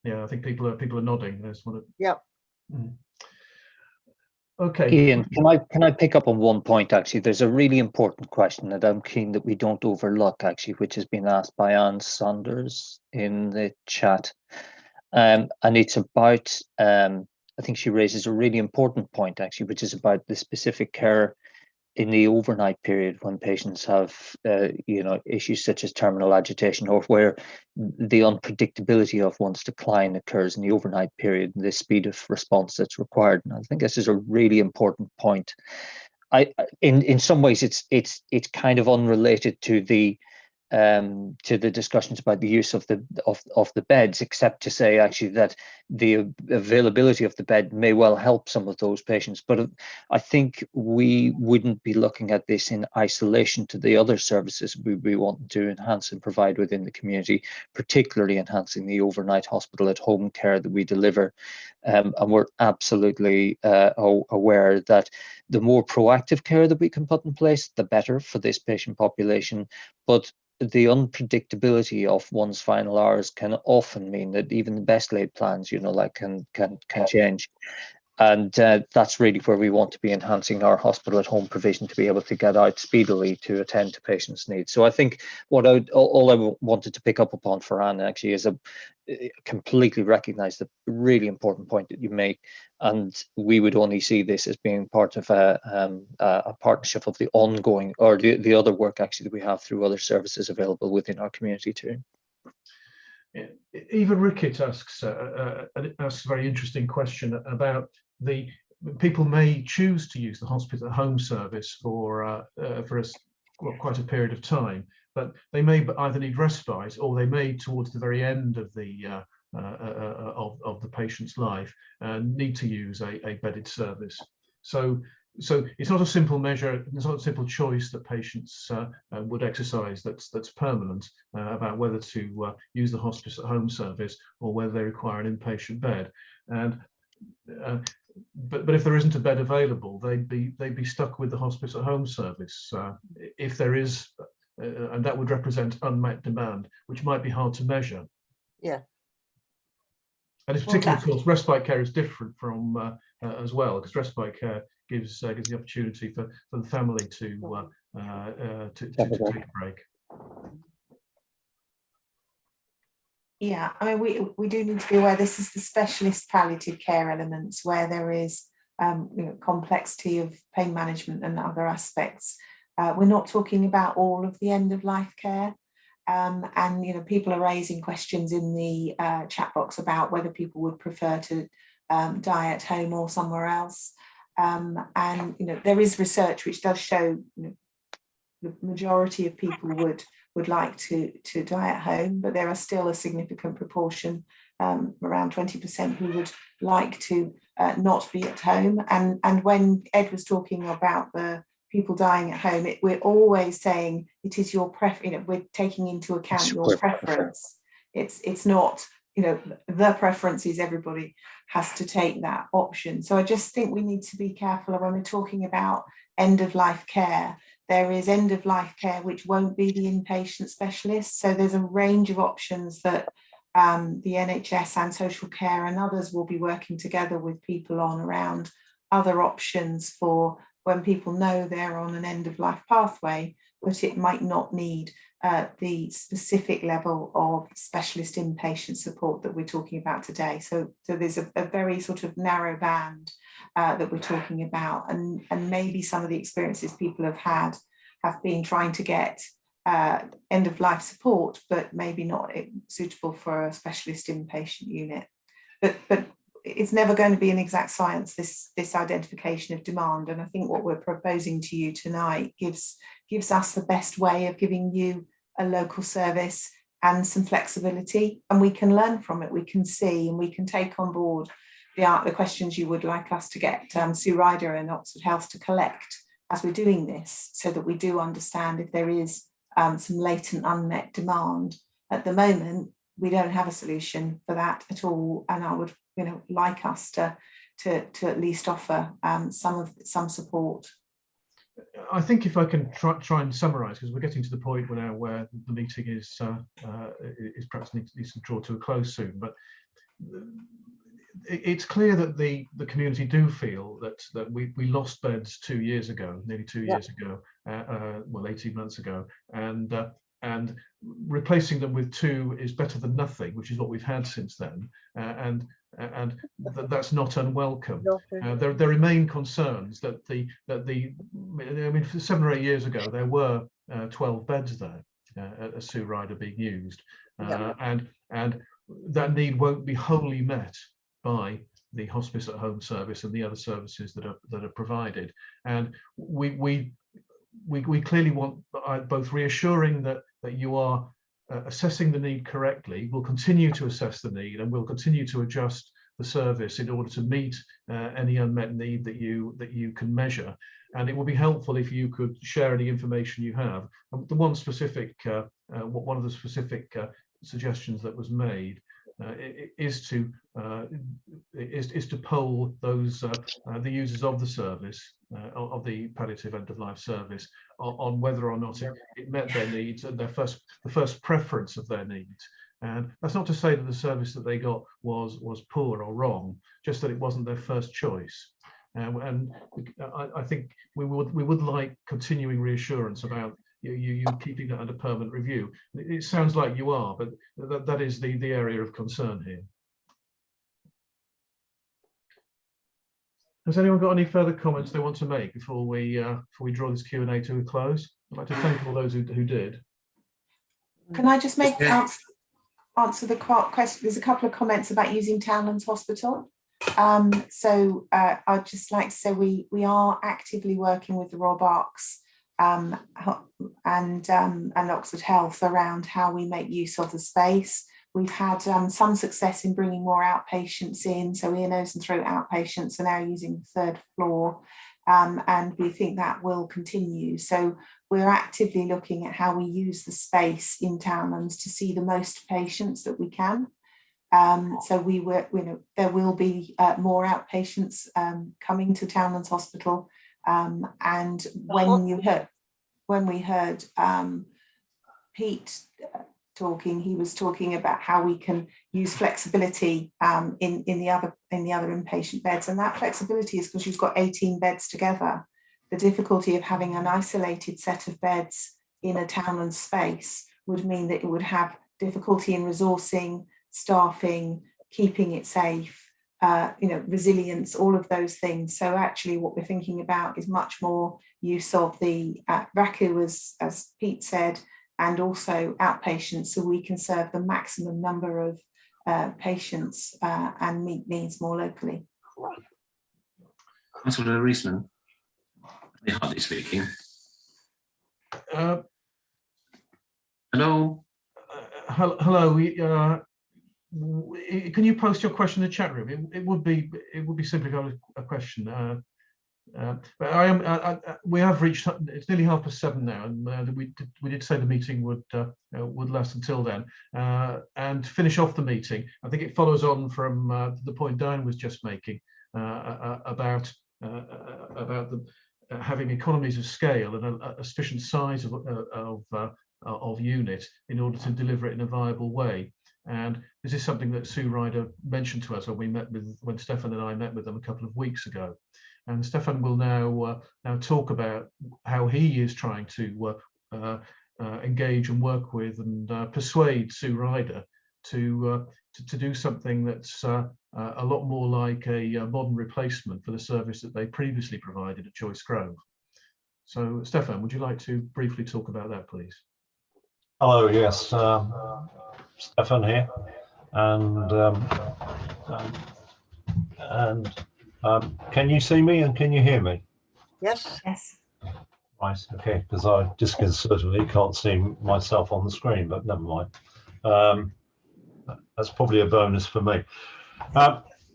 Yeah, I think people are nodding. There's one. Yep. Okay. Ian, can I pick up on one point actually? There's a really important question that I'm keen that we don't overlook actually, which has been asked by Anne Saunders in the chat. And it's about, I think she raises a really important point actually, which is about the specific care in the overnight period when patients have, issues such as terminal agitation, or where the unpredictability of one's decline occurs in the overnight period, and the speed of response that's required. And I think this is a really important point. In some ways, it's kind of unrelated to the discussions about the use of the beds, except to say actually that the availability of the bed may well help some of those patients. But I think we wouldn't be looking at this in isolation to the other services we want to enhance and provide within the community, particularly enhancing the overnight hospital at home care that we deliver. And we're absolutely aware that the more proactive care that we can put in place, the better for this patient population. But the unpredictability of one's final hours can often mean that even the best laid plans, can change. And that's really where we want to be enhancing our hospital at home provision to be able to get out speedily to attend to patients' needs. So I think all I wanted to pick up upon for Anne actually is completely recognise the really important point that you make, and we would only see this as being part of a partnership of the ongoing, or the other work actually that we have through other services available within our community too. Eva Rickett asks a very interesting question about people may choose to use the hospice at home service for quite a period of time, but they may either need respite, or they may, towards the very end of the patient's life, need to use a bedded service. So it's not a simple measure, it's not a simple choice that patients would exercise that's permanent about whether to use the hospice at home service or whether they require an inpatient bed. And but if there isn't a bed available, they'd be stuck with the hospice at home service if there is, and that would represent unmet demand, which might be hard to measure. Yeah. And in particular, of course, respite care is different from as well, because respite care gives the opportunity for the family to take a break. Yeah, I mean, we do need to be aware this is the specialist palliative care elements where there is complexity of pain management and other aspects. We're not talking about all of the end of life care. And people are raising questions in the chat box about whether people would prefer to die at home or somewhere else. And there is research which does show the majority of people would like to die at home, but there are still a significant proportion, around 20%, who would like to not be at home. And when Ed was talking about the people dying at home, we're always saying it is your preference. We're taking into account your preference. It's not the preference is everybody has to take that option. So I just think we need to be careful when we're talking about end of life care. There is end of life care which won't be the inpatient specialist. So there's a range of options that the NHS and social care and others will be working together with people on around other options for when people know they're on an end of life pathway, but it might not need the specific level of specialist inpatient support that we're talking about today. So there's a very sort of narrow band that we're talking about, and maybe some of the experiences people have been trying to get end of life support, but maybe not suitable for a specialist inpatient unit. But it's never going to be an exact science, this identification of demand. And I think what we're proposing to you tonight gives us the best way of giving you a local service and some flexibility, and we can learn from it, we can see, and we can take on board the questions you would like us to get Sue Ryder and Oxford Health to collect as we're doing this, so that we do understand if there is some latent unmet demand. At the moment, we don't have a solution for that at all, and I would like us to at least offer some support. I think if I can try and summarise, because we're getting to the point now where the meeting is perhaps needs to draw to a close soon. But it's clear that the community do feel that we lost beds 2 years ago, nearly 2 years ago, well, 18 months ago, and replacing them with 2 is better than nothing, which is what we've had since then, and that's not unwelcome. There remain concerns that I mean, 7 or 8 years ago there were 12 beds there at Sue Ryder being used, and that need won't be wholly met by the hospice at home service and the other services that are provided. And we clearly want both reassuring that you are assessing the need correctly. We'll continue to assess the need, and we'll continue to adjust the service in order to meet any unmet need that you can measure. And it will be helpful if you could share any information you have. The one specific, one of the specific suggestions that was made is to poll those the users of the service, of the palliative end of life service, on whether or not it met their needs and the first preference of their needs. And that's not to say that the service that they got was poor or wrong, just that it wasn't their first choice. And I think we would like continuing reassurance about you keeping that under permanent review. It sounds like you are, but that is the area of concern here. Has anyone got any further comments they want to make before we draw this Q&A to a close? I'd like to thank all those who did. Can I just answer the question? There's a couple of comments about using Townland's hospital. So I'd just like to say we are actively working with the Rob Arcs and Oxford Health around how we make use of the space. We've had some success in bringing more outpatients in, so ear, nose and throat outpatients are now using the 3rd floor, and we think that will continue. So we're actively looking at how we use the space in Townlands to see the most patients that we can. So there will be more outpatients coming to Townlands Hospital, and when we heard Pete talking, he was talking about how we can use flexibility in the other inpatient beds, and that flexibility is because you've got 18 beds together. The difficulty of having an isolated set of beds in a Townland space would mean that it would have difficulty in resourcing, staffing, keeping it safe, resilience, all of those things. So actually what we're thinking about is much more use of the RACU, as Pete said, and also outpatients, so we can serve the maximum number of patients and meet needs more locally. Councillor Reisman, hardly speaking. Hello. Hello. Can you post your question in the chat room? It would be simply a question. But we have reached. It's nearly 7:30 now, and we did say the meeting would last until then. And to finish off the meeting, I think it follows on from the point Diane was just making about having economies of scale and a sufficient size of unit in order to deliver it in a viable way. And this is something that Sue Ryder mentioned to us when Stefan and I met with them a couple of weeks ago. And Stefan will now talk about how he is trying to engage and work with and persuade Sue Ryder to do something that's a lot more like a modern replacement for the service that they previously provided at Joyce Grove. So, Stefan, would you like to briefly talk about that, please? Hello, yes, Stefan here, and can you see me and can you hear me? Yes. Yes. Right, okay, because I disconcertingly can't see myself on the screen, but never mind. That's probably a bonus for me.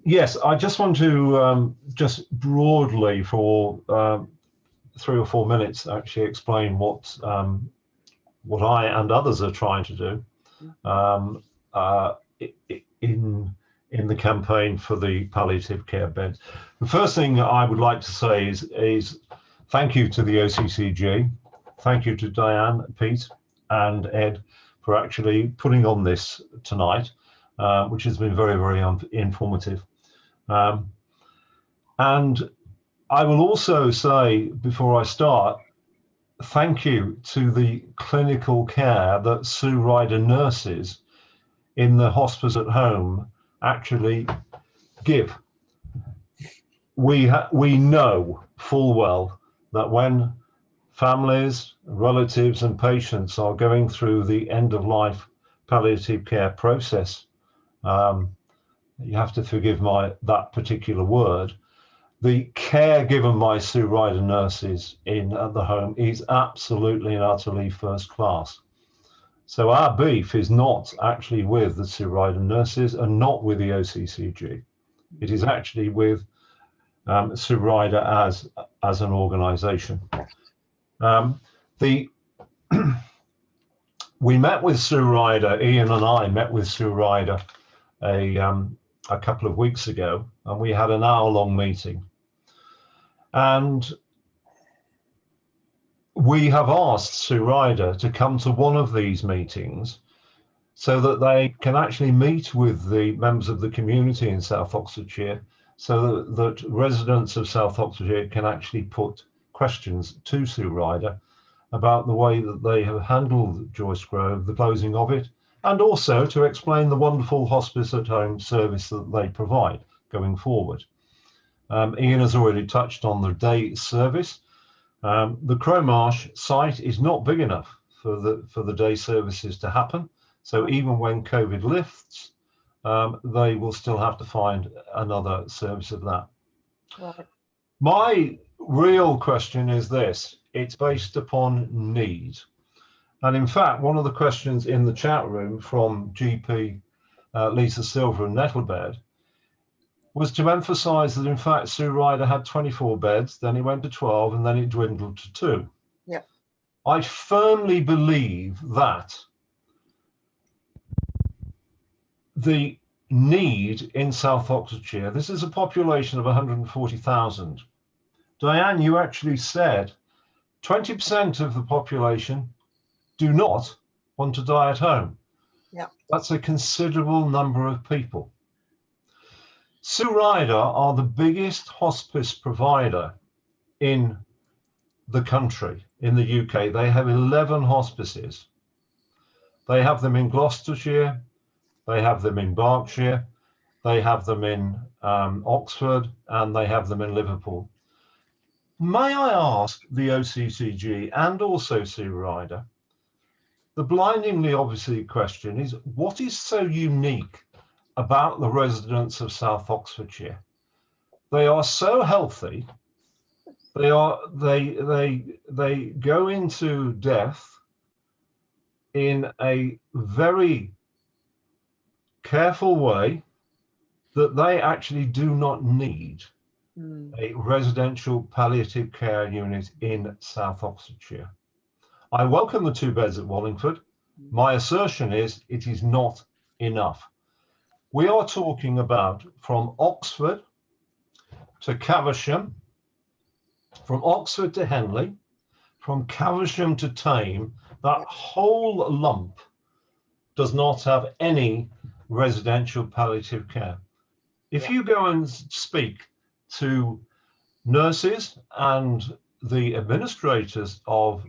Yes, I just want to just broadly for 3 or 4 minutes actually explain what I and others are trying to do in the campaign for the palliative care beds. The first thing I would like to say is thank you to the OCCG, thank you to Diane, Pete and Ed for actually putting on this tonight, which has been very, very informative. And I will also say, before I start, thank you to the clinical care that Sue Ryder nurses in the hospice at home actually give. We know full well that when families, relatives and patients are going through the end-of-life palliative care process, you have to forgive that particular word, the care given by Sue Ryder nurses at the home is absolutely and utterly first class. So our beef is not actually with the Sue Ryder nurses and not with the OCCG. It is actually with Sue Ryder as an organisation. We met with Sue Ryder, Ian and I met with Sue Ryder a couple of weeks ago, and we had an hour-long meeting. And we have asked Sue Ryder to come to one of these meetings so that they can actually meet with the members of the community in South Oxfordshire, so that residents of South Oxfordshire can actually put questions to Sue Ryder about the way that they have handled Joyce Grove, the closing of it, and also to explain the wonderful hospice at home service that they provide going forward. Ian has already touched on the day service. The Crowmarsh site is not big enough for the day services to happen. So even when COVID lifts, they will still have to find another service of that. Right. My real question is this: it's based upon need. And in fact, one of the questions in the chat room from GP Lisa Silver and Nettlebed was to emphasize that in fact Sue Ryder had 24 beds, then it went to 12, and then it dwindled to 2. Yeah. I firmly believe that the need in South Oxfordshire, this is a population of 140,000. Diane, you actually said 20% of the population do not want to die at home. Yeah. That's a considerable number of people. Sue Ryder are the biggest hospice provider in the country, in the UK. They have 11 hospices. They have them in Gloucestershire, they have them in Berkshire, they have them in Oxford, and they have them in Liverpool. May I ask the OCCG and also Sue Ryder, the blindingly obviously question is, what is so unique about the residents of South Oxfordshire? They are so healthy. They go into death in a very careful way that they actually do not need a residential palliative care unit in South Oxfordshire. I welcome the 2 beds at Wallingford. My assertion is it is not enough. We are talking about from Oxford to Caversham, from Oxford to Henley, from Caversham to Tame, that whole lump does not have any residential palliative care. If you go and speak to nurses and the administrators of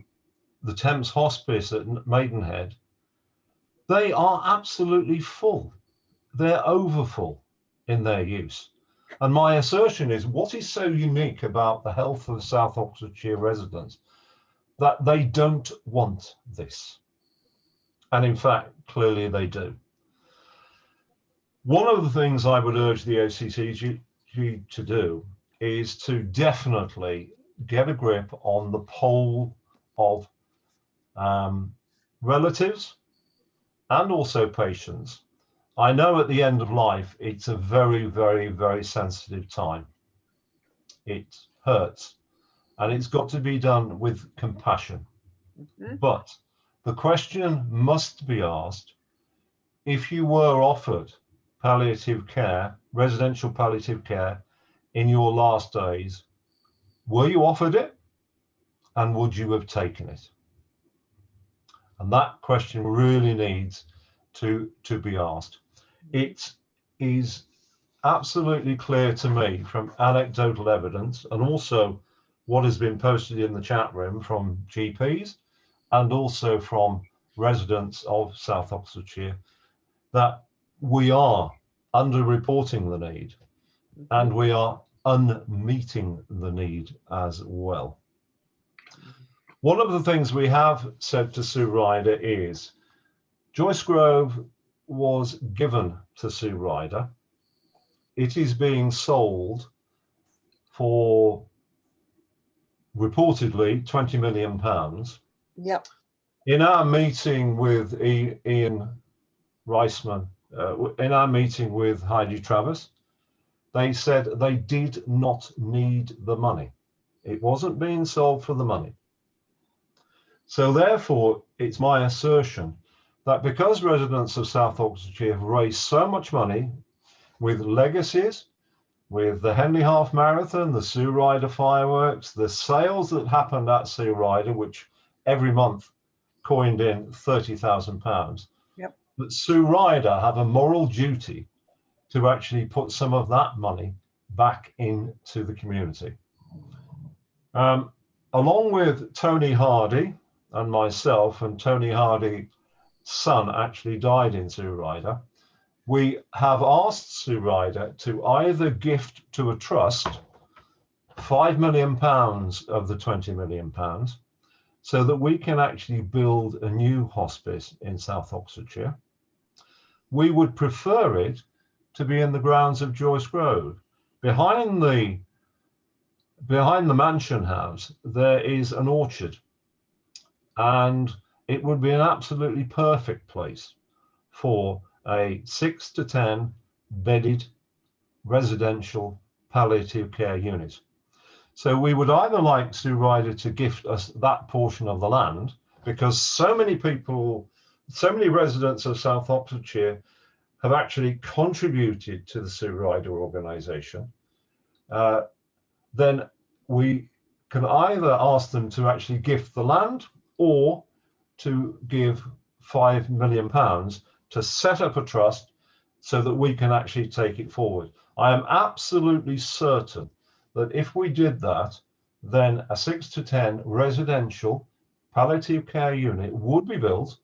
the Thames Hospice at Maidenhead, they are absolutely full. They're overfull in their use. And my assertion is, what is so unique about the health of South Oxfordshire residents that they don't want this? And in fact, clearly they do. One of the things I would urge the OCCG to do is to definitely get a grip on the poll of relatives and also patients. I know at the end of life, it's a very, very, very sensitive time. It hurts, and it's got to be done with compassion. But the question must be asked, if you were offered palliative care, residential palliative care in your last days, were you offered it, and would you have taken it? And that question really needs to be asked. It is absolutely clear to me from anecdotal evidence and also what has been posted in the chat room from GPs and also from residents of South Oxfordshire that we are underreporting the need and we are unmeeting the need as well. One of the things we have said to Sue Ryder is Joyce Grove was given to Sue Ryder. It is being sold for reportedly £20 million. Yep. In our meeting with Ian Reisman, in our meeting with Heidi Travis, they said they did not need the money. It wasn't being sold for the money. So therefore, it's my assertion that because residents of South Oxfordshire have raised so much money with legacies, with the Henley Half Marathon, the Sue Ryder fireworks, the sales that happened at Sue Ryder, which every month coined in £30,000, Yep. that Sue Ryder have a moral duty to actually put some of that money back into the community. Along with Tony Hardy and myself, and Tony Hardy's son actually died in Sue Ryder, we have asked Sue Ryder to either gift to a trust £5 million of the £20 million so that we can actually build a new hospice in South Oxfordshire. We would prefer it to be in the grounds of Joyce Grove. Behind the mansion house, there is an orchard, and it would be an absolutely perfect place for a 6 to 10 bedded residential palliative care unit. So we would either like Sue Ryder to gift us that portion of the land, because so many people, so many residents of South Oxfordshire have actually contributed to the Sue Ryder organisation. Then we can either ask them to actually gift the land or to give £5 million to set up a trust so that we can actually take it forward. I am absolutely certain that if we did that, then a 6 to 10 residential palliative care unit would be built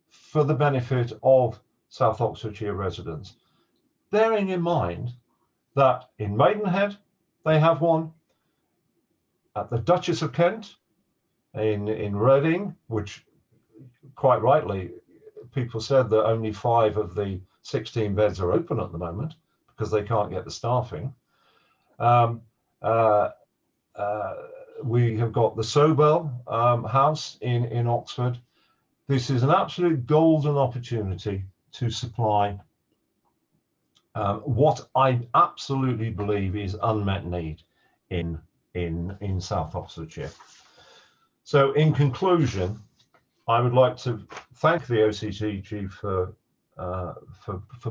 for the benefit of South Oxfordshire residents. Bearing in mind that in Maidenhead, they have one, at the Duchess of Kent, in Reading, which quite rightly, people said that only 5 of the 16 beds are open at the moment because they can't get the staffing. We have got the Sobel house in Oxford. This is an absolute golden opportunity to supply what I absolutely believe is unmet need in South Oxfordshire. So in conclusion, I would like to thank the OCTG for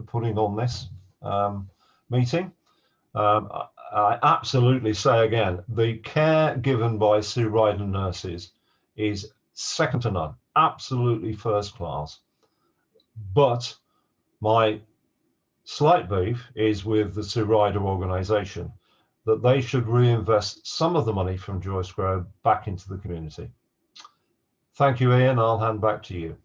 putting on this meeting. I absolutely say again, the care given by Sue Ryder nurses is second to none, absolutely first class. But my slight beef is with the Sue Ryder organisation, that they should reinvest some of the money from Joyce Grove back into the community. Thank you, Ian. I'll hand back to you.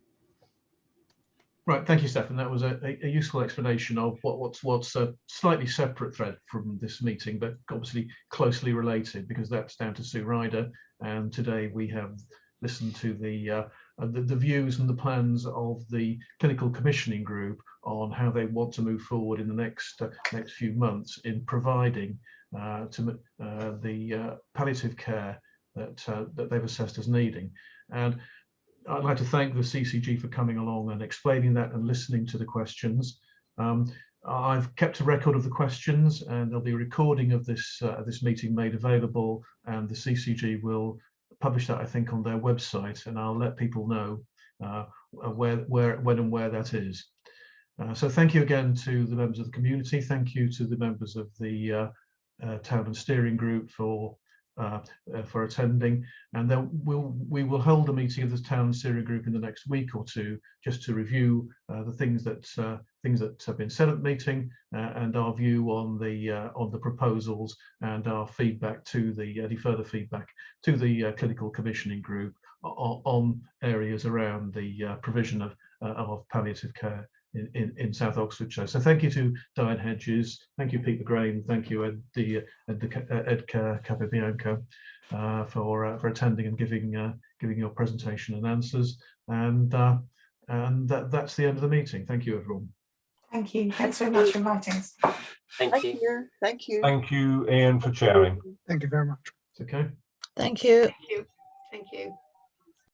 Right, thank you, Stefan. That was a useful explanation of what's a slightly separate thread from this meeting, but obviously closely related, because that's down to Sue Ryder. And today we have listened to the views and the plans of the clinical commissioning group on how they want to move forward in the next few months in providing the palliative care that they've assessed as needing. And I'd like to thank the CCG for coming along and explaining that and listening to the questions. I've kept a record of the questions, and there'll be a recording of this meeting made available, and the CCG will publish that, I think, on their website, and I'll let people know when and where that is. So thank you again to the members of the community. Thank you to the members of the Townland steering group for for attending, and then we will hold a meeting of the Townland Steering Group in the next week or two, just to review the things that have been said at the meeting, and our view on the proposals, and our feedback to any further feedback to the clinical commissioning group on areas around the provision of palliative care in South Oxfordshire. So thank you to Diane Hedges, thank you Pete McGrain, thank you Ed Capobianco for attending and giving your presentation and answers, and that's the end of the meeting. Thank you everyone. Thank you. Thanks very much for inviting us. Thank you. Thank you. Thank you, Ian, for chairing. Thank you very much. It's okay. Thank you. Thank you. Thank you.